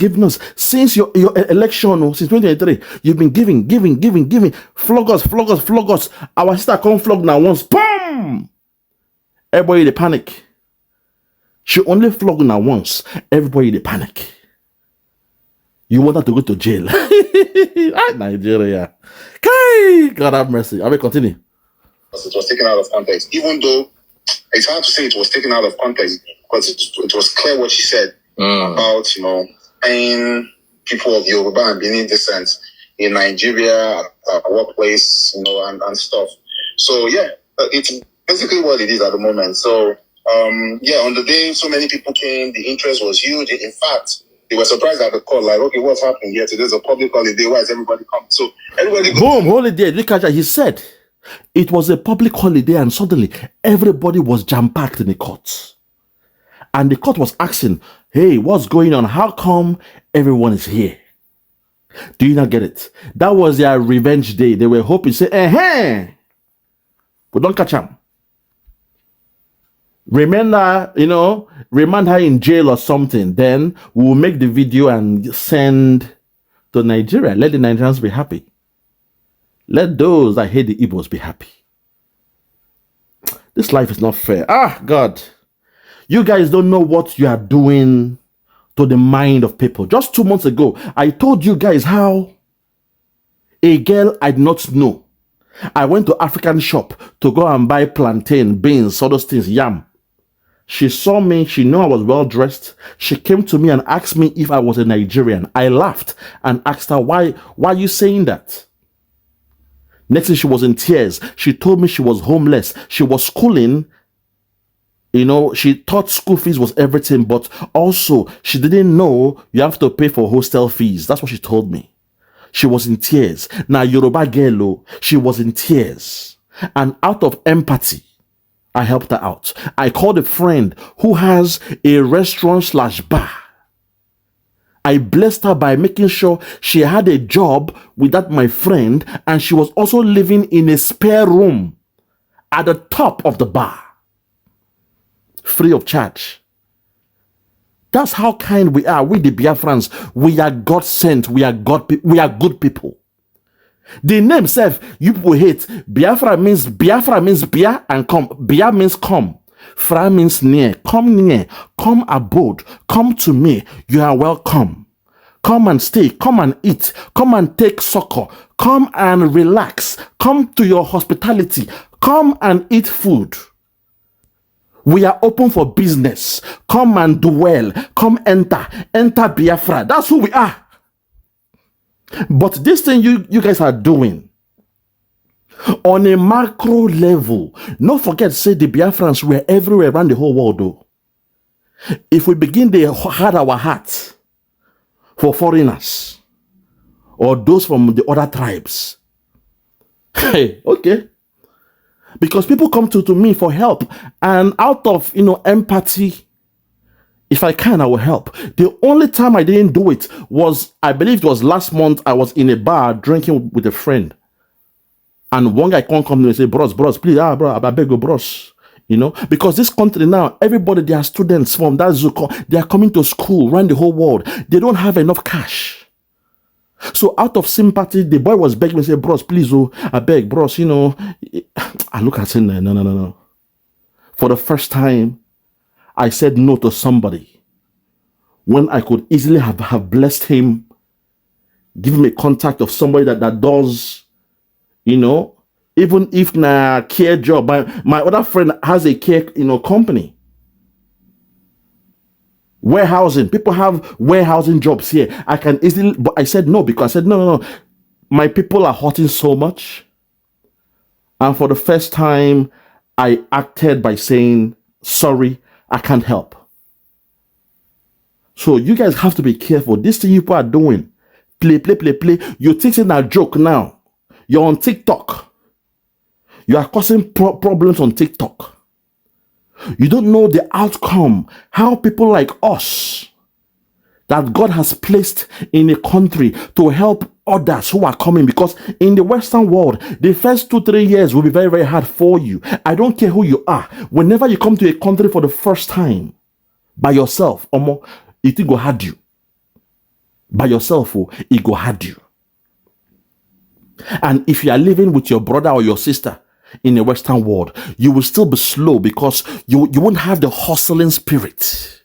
since your election, since 2023. You've been giving. Flog us. Our sister come flog now once. Boom! Everybody they panic. She only flog now once. Everybody they panic. You want her to go to jail. Nigeria. Okay. God have mercy. I will continue. It was taken out of context, even though it's hard to say it was taken out of context because it was clear what she said about, paying people of Yoruba and Benin descent in Nigeria, workplace, and stuff. So, yeah, it's basically what it is at the moment. So, on the day so many people came, the interest was huge. In fact, they were surprised at the call, like, okay, what's happening here? Today's a public holiday. Why is everybody coming? So, everybody boom, holiday. Look at that. He said, it was a public holiday and suddenly everybody was jam-packed in the court. And the court was asking, hey, what's going on? How come everyone is here? Do you not get it? That was their revenge day. They were hoping, say, but don't catch them. Remember, remand her in jail or something. Then we'll make the video and send to Nigeria. Let the Nigerians be happy. Let those that hate the Igbos be happy. This life is not fair. God. You guys don't know what you are doing to the mind of people. Just 2 months ago, I told you guys how a girl I did not know. I went to African shop to go and buy plantain, beans, all those things, yam. She saw me, she knew I was well dressed. She came to me and asked me if I was a Nigerian. I laughed and asked her, why are you saying that? Next thing, she was in tears. She told me she was homeless. She was schooling. You know, she thought school fees was everything, but also she didn't know you have to pay for hostel fees. That's what she told me. She was in tears. Now, Yoruba girl, she was in tears. And out of empathy, I helped her out. I called a friend who has a restaurant/bar. I blessed her by making sure she had a job with that my friend, and she was also living in a spare room at the top of the bar, free of charge. That's how kind we are. We the Biafrans, we are God sent. We are good people. The name self, you people hate. Biafra means Bia and come. Bia means come. Fra means near. Come, come abode. Come to me. You are welcome. Come and stay. Come and eat. Come and take succor. Come and relax. Come to your hospitality. Come and eat food. We are open for business. Come and dwell. Come enter. Enter Biafra. That's who we are. But this thing you guys are doing on a macro level, don't forget, say the Biafrans were everywhere around the whole world though. If we begin to hard our hearts for foreigners or those from the other tribes, hey, okay. Because people come to me for help, and out of empathy, if I can, I will help. The only time I didn't do it was, I believe it was last month. I was in a bar drinking with a friend, and one guy can't come to me and say, bros, please, bro, I beg you, bros. Because this country now, everybody, they are students from that Zuko, they are coming to school around the whole world. They don't have enough cash. So out of sympathy, the boy was begging me, say, bros, please, I beg, bros, I look at him, no. For the first time, I said no to somebody when I could easily have blessed him, give him a contact of somebody that does, even if na care job. My other friend has a care, company. Warehousing. People have warehousing jobs here. I can easily, but I said no because I said, no. My people are hurting so much. And for the first time, I acted by saying, sorry, I can't help. So you guys have to be careful. This thing you people are doing, play. You're taking a joke now. You're on TikTok. You are causing problems on TikTok. You don't know the outcome, how people like us that God has placed in a country to help others who are coming, because in the Western world, the first 2-3 years will be very, very hard for you. I don't care who you are. Whenever you come to a country for the first time by yourself, it will hard you. By yourself, it will hard you. And if you are living with your brother or your sister in the Western world, you will still be slow because you won't have the hustling spirit.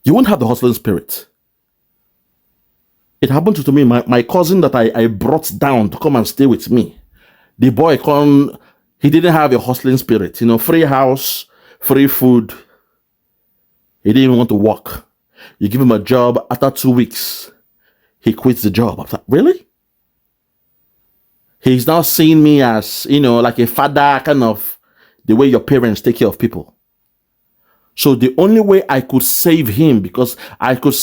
You won't have the hustling spirit. It happened to me, my cousin that I brought down to come and stay with me. The boy he didn't have a hustling spirit. Free house, free food. He didn't even want to work. You give him a job, after 2 weeks, he quits the job. I thought, really? He's now seeing me as, like a father, kind of the way your parents take care of people. So the only way I could save him, because I could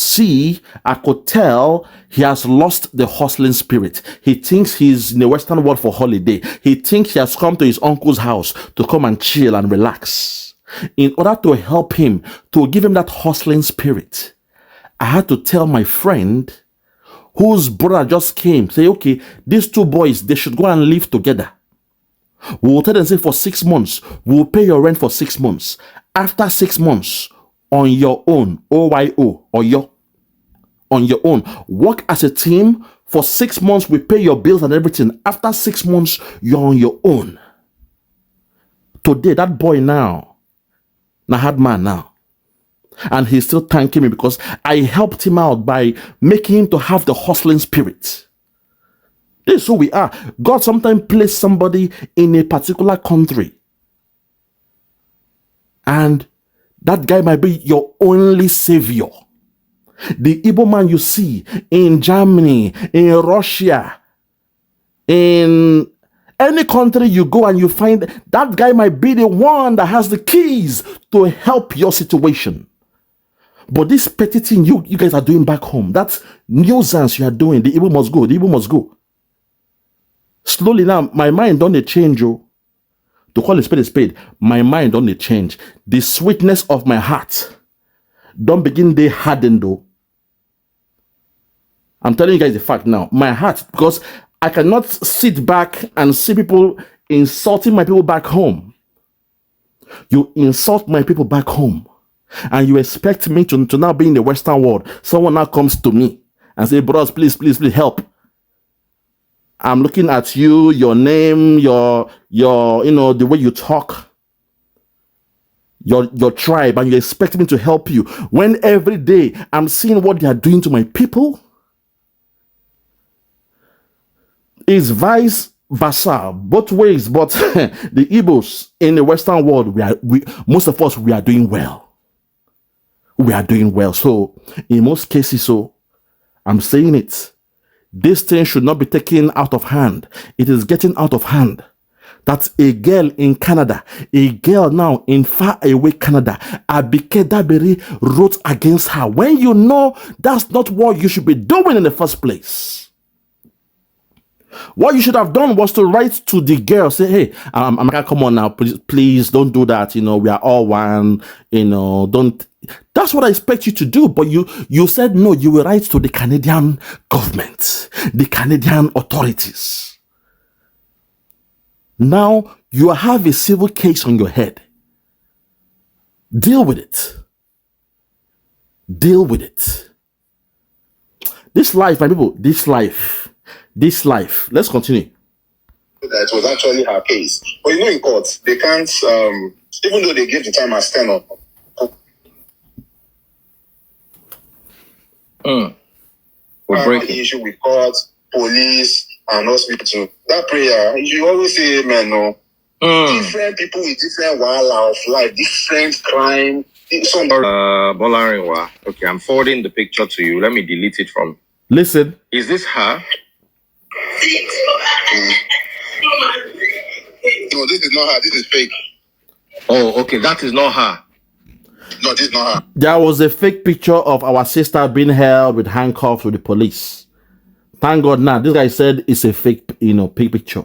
tell he has lost the hustling spirit. He thinks he's in the Western world for holiday. He thinks he has come to his uncle's house to come and chill and relax. In order to help him, to give him that hustling spirit, I had to tell my friend whose brother just came, say, okay, these two boys, they should go and live together. We will tell them, say, for 6 months, we will pay your rent for 6 months. After 6 months, on your own, OYO, or on your own, work as a team. For 6 months, we pay your bills and everything. After 6 months, you're on your own. Today, that boy now hard man now. And he's still thanking me because I helped him out by making him to have the hustling spirit. This is who we are. God sometimes places somebody in a particular country, and that guy might be your only savior. The Igbo man you see in Germany, in Russia, in any country you go and you find, that guy might be the one that has the keys to help your situation. But this petty thing you guys are doing back home, that nuisance you are doing, the Igbo must go, the Igbo must go. Slowly now, my mind don't change, oh. To call a spade, my mind don't change. The sweetness of my heart don't begin to harden though. I'm telling you guys the fact now. My heart, because I cannot sit back and see people insulting my people back home. You insult my people back home, and you expect me to now be in the Western world. Someone now comes to me and say, bros, please help. I'm looking at you, your name, your the way you talk, your tribe, and you expect me to help you when every day I'm seeing what they are doing to my people. It's vice versa, both ways. But the Igbos in the Western world, most of us are doing well. We are doing well. So in most cases, so I'm saying it, this thing should not be taken out of hand. It is getting out of hand. That's a girl in Canada, a girl now in far away Canada. Abike Dabiri wrote against her when you know that's not what you should be doing in the first place. What you should have done was to write to the girl, say, hey, Amaka, come on now, please don't do that. We are all one, don't. That's what I expect you to do. But you said no, you will write to the Canadian government, the Canadian authorities. Now you have a civil case on your head. Deal with it. Deal with it. This life, my people, this life. Let's continue. That was actually her case. But in court, they can't, even though they give the time as 10 or. We're breaking. Issue with court, police, and hospital. That prayer, you always say amen, no? Different people with different walk of life, different crime. Bolarinwa. Okay, I'm forwarding the picture to you. Let me delete it from. Listen. Is this her? No, this is not her. This is fake. Oh, okay. That is not her. No, this is not her. There was a fake picture of our sister being held with handcuffs with the police. Thank God now. This guy said it's a fake, fake picture.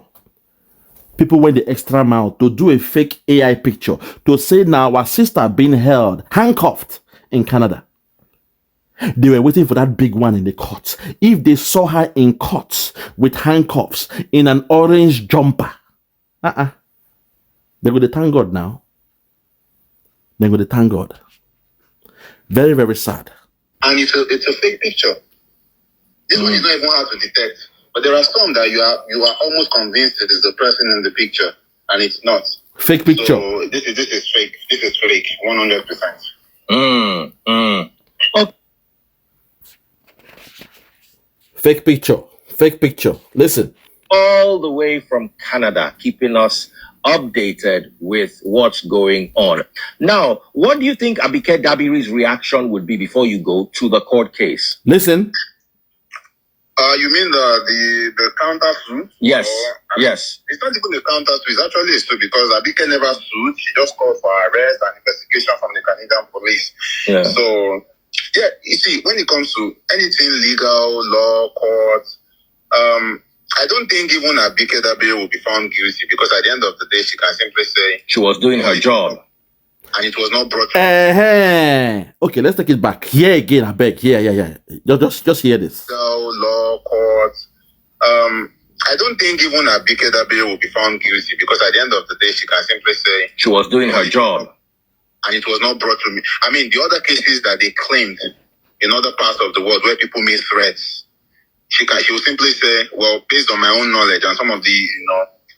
People went the extra mile to do a fake AI picture to say now our sister being held, handcuffed in Canada. They were waiting for that big one in the court. If they saw her in court with handcuffs in an orange jumper, they're going to thank God now. They're going to thank God. Very, very sad. And it's a fake picture. This one is not even hard to detect. But there are some that you are almost convinced it is the person in the picture, and it's not. Fake picture. So this is fake. This is fake, 100%. Okay. Fake picture. Fake picture. Listen. All the way from Canada, keeping us updated with what's going on. Now, what do you think Abike Dabiri's reaction would be before you go to the court case? Listen. You mean the counter suit? Yes. Yes. It's not even a counter suit. It's actually a suit because Abike never sued. She just called for arrest and investigation from the Canadian police. Yeah. So, yeah, you see, when it comes to anything legal, law, court, I don't think even Abike Dabiri will be found guilty because at the end of the day, she can simply say she was doing her job. And it was not brought to Okay, let's take it back. Here again, I beg. Yeah. Just hear this. Law, court. I don't think even Abike Dabiri will be found guilty because at the end of the day, she can simply say she was doing her job. And it was not brought to me. I mean, the other cases that they claimed in other parts of the world where people made threats, she will simply say, well, based on my own knowledge and some of the,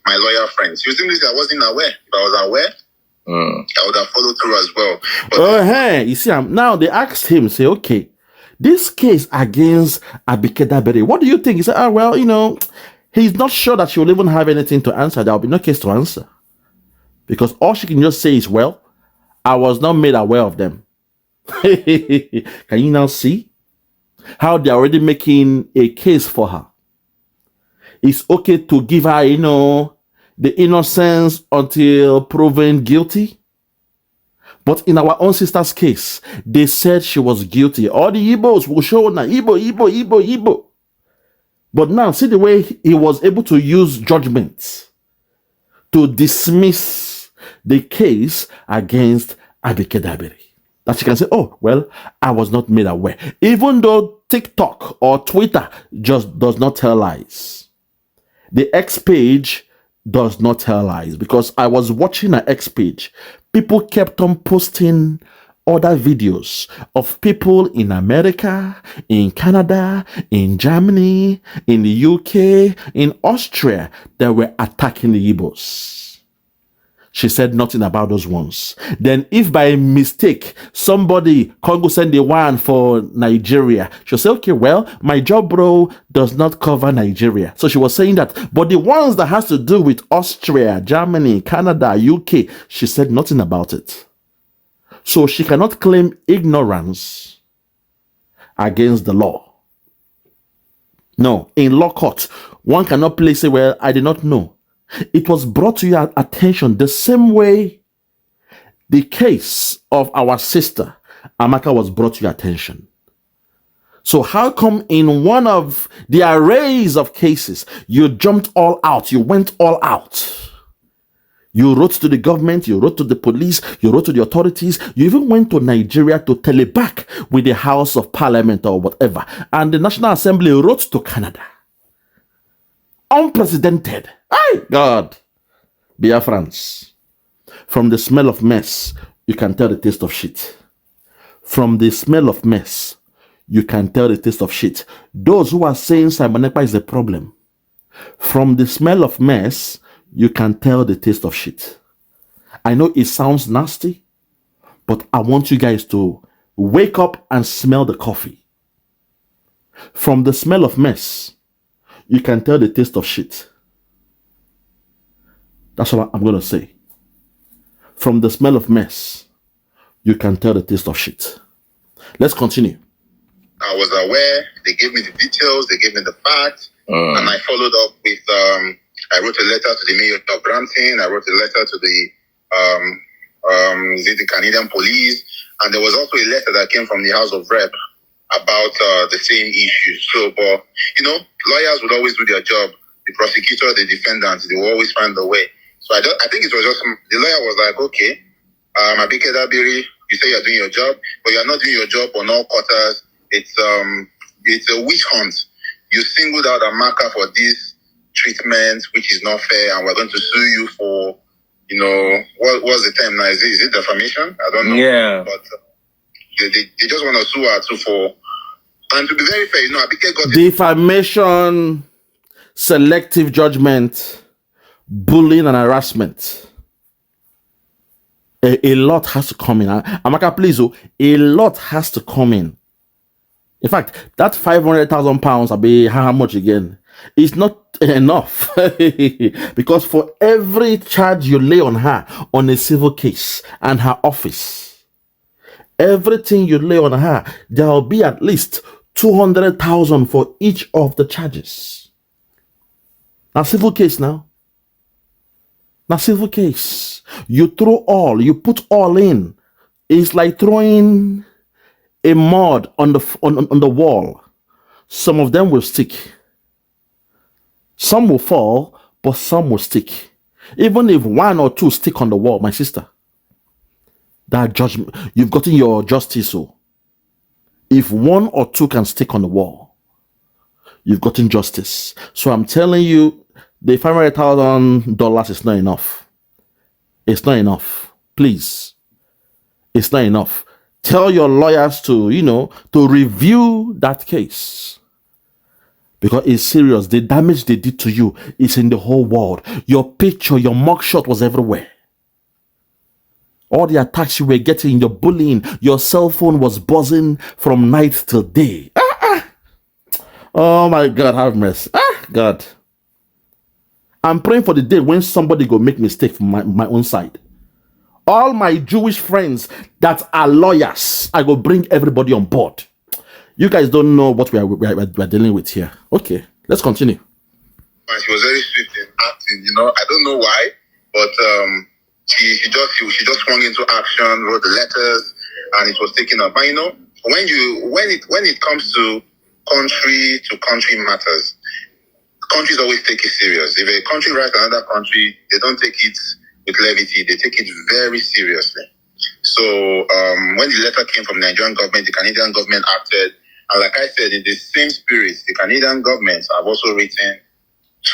my lawyer friends, she will simply say, I wasn't aware. If I was aware, I would have followed through as well. But Oh, hey, you see, now they asked him, say, okay, this case against Abike Dabiri, what do you think? He said, well, he's not sure that she will even have anything to answer. There will be no case to answer. Because all she can just say is, well, I was not made aware of them. Can you now see how they're already making a case for her? It's okay to give her, the innocence until proven guilty. But in our own sister's case, they said she was guilty. All the Igbos will show now, Igbo. But now, see the way he was able to use judgment to dismiss the case against Abike Dabiri. That she can say, oh, well, I was not made aware. Even though TikTok or Twitter just does not tell lies. The X page does not tell lies, because I was watching an X page. People kept on posting other videos of people in America, in Canada, in Germany, in the UK, in Austria that were attacking the Igbos. She said nothing about those ones. Then if by mistake somebody Congo send the one for Nigeria, she'll say, okay, well, my job role does not cover Nigeria. So she was saying that, but the ones that has to do with Austria, Germany, Canada, UK, she said nothing about it. So she cannot claim ignorance against the law. No, in law court, one cannot place it where I did not know. It was brought to your attention the same way the case of our sister Amaka was brought to your attention. So how come in one of the arrays of cases you jumped all out, you went all out? You wrote to the government, you wrote to the police, you wrote to the authorities, you even went to Nigeria to teleback with the House of Parliament or whatever. And the National Assembly wrote to Canada. Unprecedented. My God. Biafrans. From the smell of mess, you can tell the taste of shit. From the smell of mess, you can tell the taste of shit. Those who are saying Simon Ekpa is a problem. From the smell of mess, you can tell the taste of shit. I know it sounds nasty, but I want you guys to wake up and smell the coffee. From the smell of mess, you can tell the taste of shit. That's what I'm going to say. From the smell of mess, you can tell the taste of shit. Let's continue. I was aware. They gave me the details. They gave me the facts. And I followed up with, I wrote a letter to the mayor of Brampton. I wrote a letter to the Canadian police. And there was also a letter that came from the House of Rep about the same issue. So, but, lawyers would always do their job. The prosecutor, the defendant, they will always find a way. So I think it was just, the lawyer was like, okay, Abike Dabiri, you say you're doing your job, but you're not doing your job on all quarters. It's a witch hunt. You singled out Amaka for this treatment, which is not fair, and we're going to sue you for, what's the term now? Is it defamation? I don't know. Yeah. But they just want to sue her too for, and to be very fair, Abike got defamation, selective judgment, bullying and harassment. A lot has to come in. Amaka, please, a lot has to come in. In fact, that £500,000, I'll be how much again? It's not enough. Because for every charge you lay on her on a civil case and her office, everything you lay on her, there will be at least 200,000 for each of the charges. Now, civil case now. Now, civil case. You put all in. It's like throwing a mud on the wall. Some of them will stick. Some will fall, but some will stick. Even if one or two stick on the wall, my sister, that judgment, you've gotten your justice. So if one or two can stick on the wall, you've gotten justice. So I'm telling you, the $500,000 is not enough. It's not enough. Please. It's not enough. Tell your lawyers to review that case. Because it's serious. The damage they did to you is in the whole world. Your picture, your mugshot was everywhere. All the attacks you were getting, your bullying, your cell phone was buzzing from night till day. Oh my God, have mercy. God. I'm praying for the day when somebody go make mistake from my own side. All my Jewish friends that are lawyers, I go bring everybody on board. You guys don't know what we're dealing with here. Okay, let's continue. She was very sweet in acting, I don't know why, but she just swung into action, wrote the letters, and it was taken up. But when it comes to country matters, countries always take it serious. If a country writes another country, they don't take it with levity. They take it very seriously. So when the letter came from the Nigerian government, the Canadian government acted. And like I said, in the same spirit, the Canadian government have also written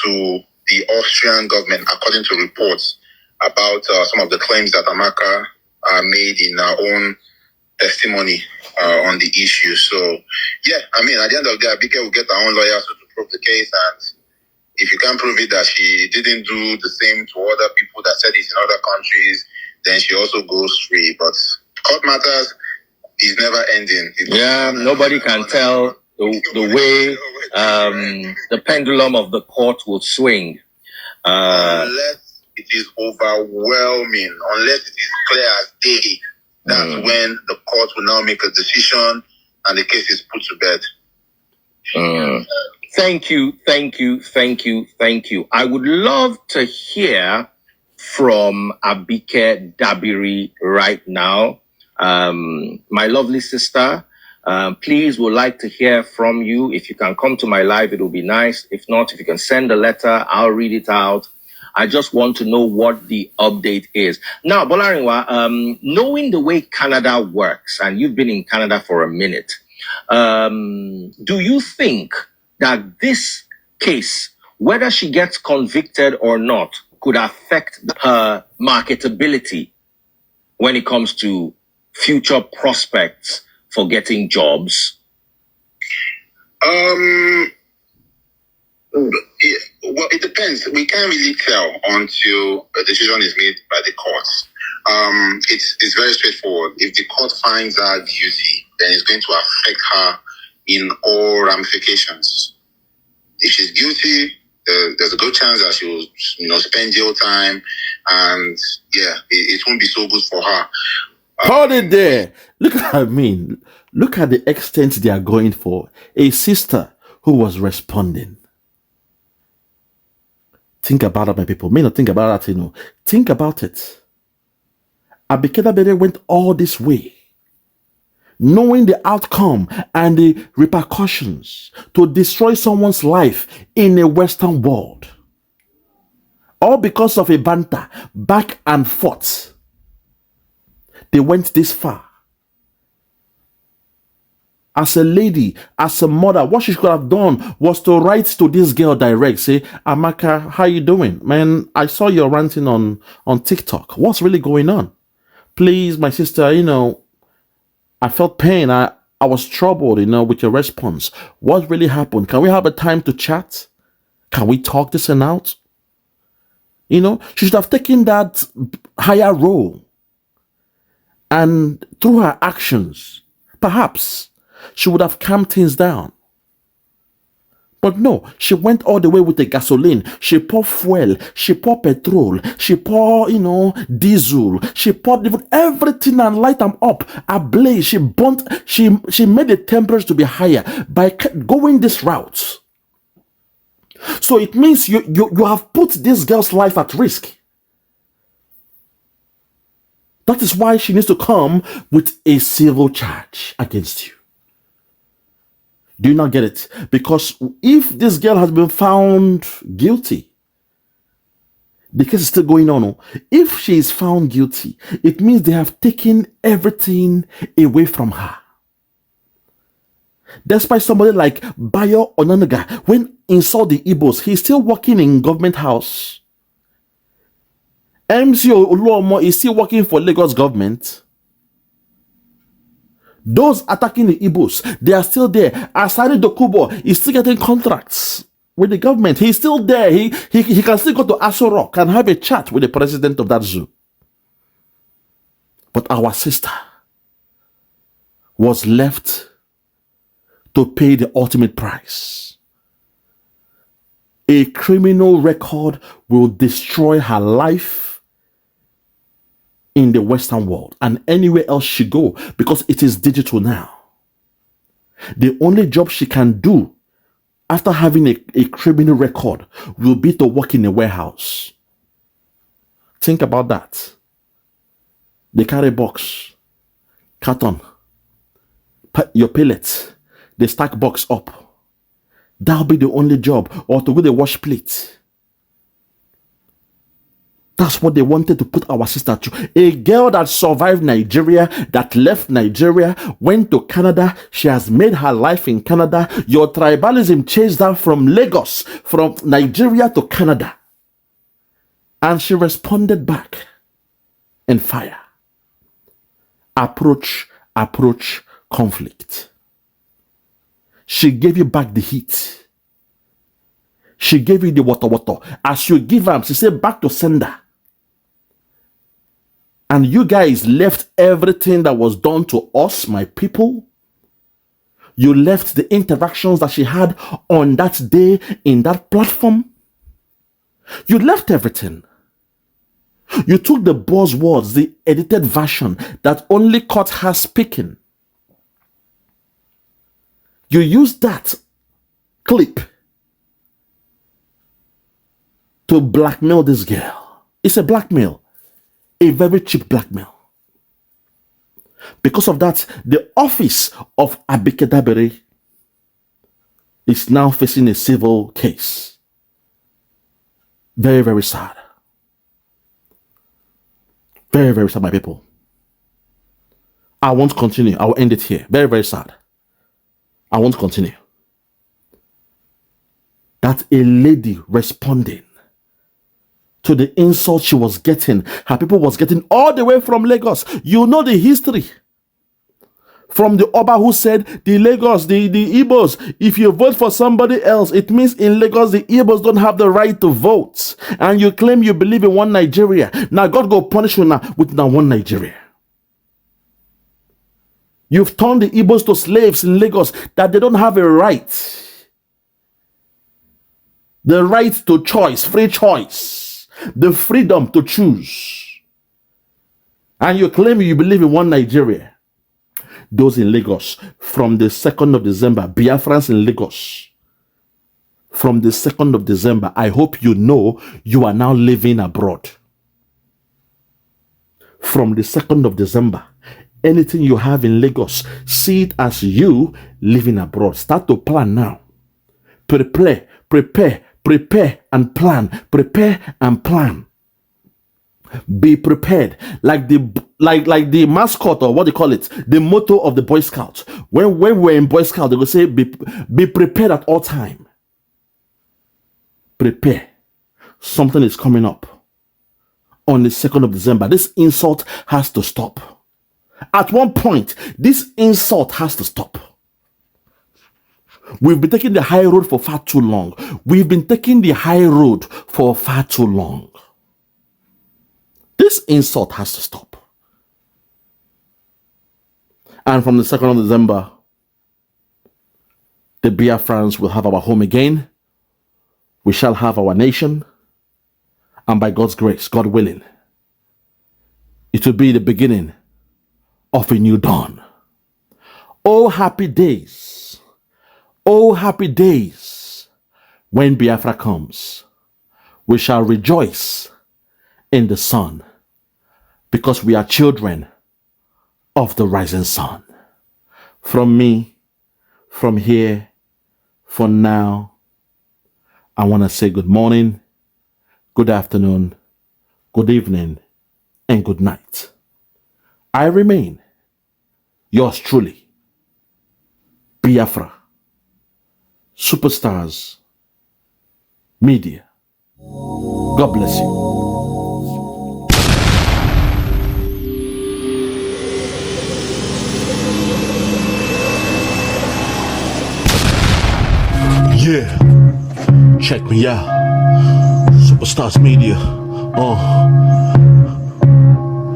to the Austrian government, according to reports about some of the claims that Amaka made in her own testimony on the issue. So, yeah, at the end of the day, Abike will get her own lawyers to prove the case. And if you can't prove it that she didn't do the same to other people that said it in other countries, then she also goes free. But court matters is never ending. Nobody can tell the way the pendulum of the court will swing. Unless it is overwhelming, unless it is clear as day, that's when the court will now make a decision and the case is put to bed. Thank you. I would love to hear from Abike Dabiri right now. My lovely sister, please would like to hear from you. If you can come to my live, it will be nice. If not, if you can send a letter, I'll read it out. I just want to know what the update is. Now, Bolarinwa, knowing the way Canada works, and you've been in Canada for a minute, do you think that this case, whether she gets convicted or not, could affect her marketability when it comes to future prospects for getting jobs? Well, it depends. We can't really tell until a decision is made by the courts. It's very straightforward. If the court finds her guilty, then it's going to affect her in all ramifications. If she's guilty, there's a good chance that she will, spend jail time, and it won't be so good for her. Hold it there. Look at the extent they are going for. A sister who was responding. Think about it, my people. May not think about that, Think about it. Abike Dabiri went all this way, knowing the outcome and the repercussions to destroy someone's life in a Western world. All because of a banter, back and forth. They went this far. As a lady, as a mother, what she could have done was to write to this girl direct, say, Amaka, how you doing? Man, I saw you ranting on TikTok. What's really going on? Please, my sister, I felt pain. I was troubled, with your response. What really happened? Can we have a time to chat? Can we talk this and out? She should have taken that higher role. And through her actions, perhaps, she would have calmed things down. But no, she went all the way with the gasoline. She poured fuel. She poured petrol. She poured, diesel. She poured everything and light them up. Ablaze. She burnt. She made the temperature to be higher by going this route. So it means you have put this girl's life at risk. That is why she needs to come with a civil charge against you. Do you not get it? Because if this girl has been found guilty, the case is still going on. If she is found guilty, it means they have taken everything away from her. Despite somebody like Bayo Onanaga, when he saw the Igbos, he's still working in government house. MC Oluomo is still working for Lagos government. Those attacking the Igbos, they are still there. Asari Dokubo is still getting contracts with the government. He's still there. He can still go to Aso Rock and have a chat with the president of that zoo. But our sister was left to pay the ultimate price. A criminal record will destroy her life in the Western world and anywhere else she go, because it is digital now. The only job she can do after having a criminal record will be to work in a warehouse. Think about that. They carry box, carton, your pellets, they stack box up. That'll be the only job, or to go the wash plate. That's what they wanted to put our sister through. A girl that survived Nigeria, that left Nigeria, went to Canada. She has made her life in Canada. Your tribalism chased her from Lagos, from Nigeria to Canada. And she responded back in fire. Approach, conflict. She gave you back the heat. She gave you the water. As you give her, she said back to sender. And you guys left everything that was done to us, my people. You left the interactions that she had on that day in that platform. You left everything. You took the buzzwords, the edited version that only caught her speaking. You used that clip to blackmail this girl. It's a blackmail. A very cheap blackmail. Because of that, the office of Abike Dabiri is now facing a civil case. Very, very sad. Very, very sad, my people. I won't continue. I will end it here. Very, very sad. I won't continue. That a lady responding to the insult she was getting, her people was getting all the way from Lagos. You know the history. From the Oba who said, the Lagos, the Igbos, if you vote for somebody else, it means in Lagos, the Igbos don't have the right to vote. And you claim you believe in one Nigeria. Now God go punish you now with now one Nigeria. You've turned the Igbos to slaves in Lagos, that they don't have a right. The right to choice, free choice. The freedom to choose. And you claim you believe in one Nigeria. Those in Lagos, from the 2nd of December, Biafrans in Lagos, from the 2nd of December, I hope you know you are now living abroad. From the 2nd of December, anything you have in Lagos, see it as you living abroad. Start to plan now. Prepare and plan. Prepare and plan. Be prepared. Like the mascot, or what they call it, the motto of the Boy Scouts. When we're in Boy Scout, they will say, be prepared at all time. Prepare. Something is coming up on the 2nd of December. This insult has to stop. At one point, this insult has to stop. We've been taking the high road for far too long. We've been taking the high road for far too long. This insult has to stop. And from the 2nd of December, the Biafrans will have our home again. We shall have our nation. And by God's grace, God willing, it will be the beginning of a new dawn. Oh, happy days. Oh, happy days when Biafra comes. We shall rejoice in the sun, because we are children of the rising sun. From me, from here, for now, I want to say good morning, good afternoon, good evening, and good night. I remain yours truly, Biafra Superstars Media. God bless you. Yeah, check me out. Superstars Media.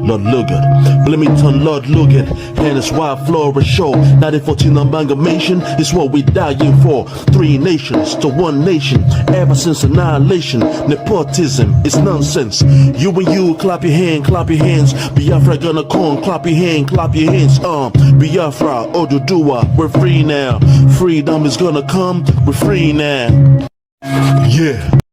Lord Logan. Bloomington, Lord Logan. And it's why Flora show. 1914 amalgamation is what we dying for. 3 nations to 1 nation. Ever since annihilation. Nepotism is nonsense. You and you, clap your hand, clap your hands. Biafra gonna come, clap your hand, clap your hands. Biafra, Oduduwa, we're free now. Freedom is gonna come, we're free now. Yeah.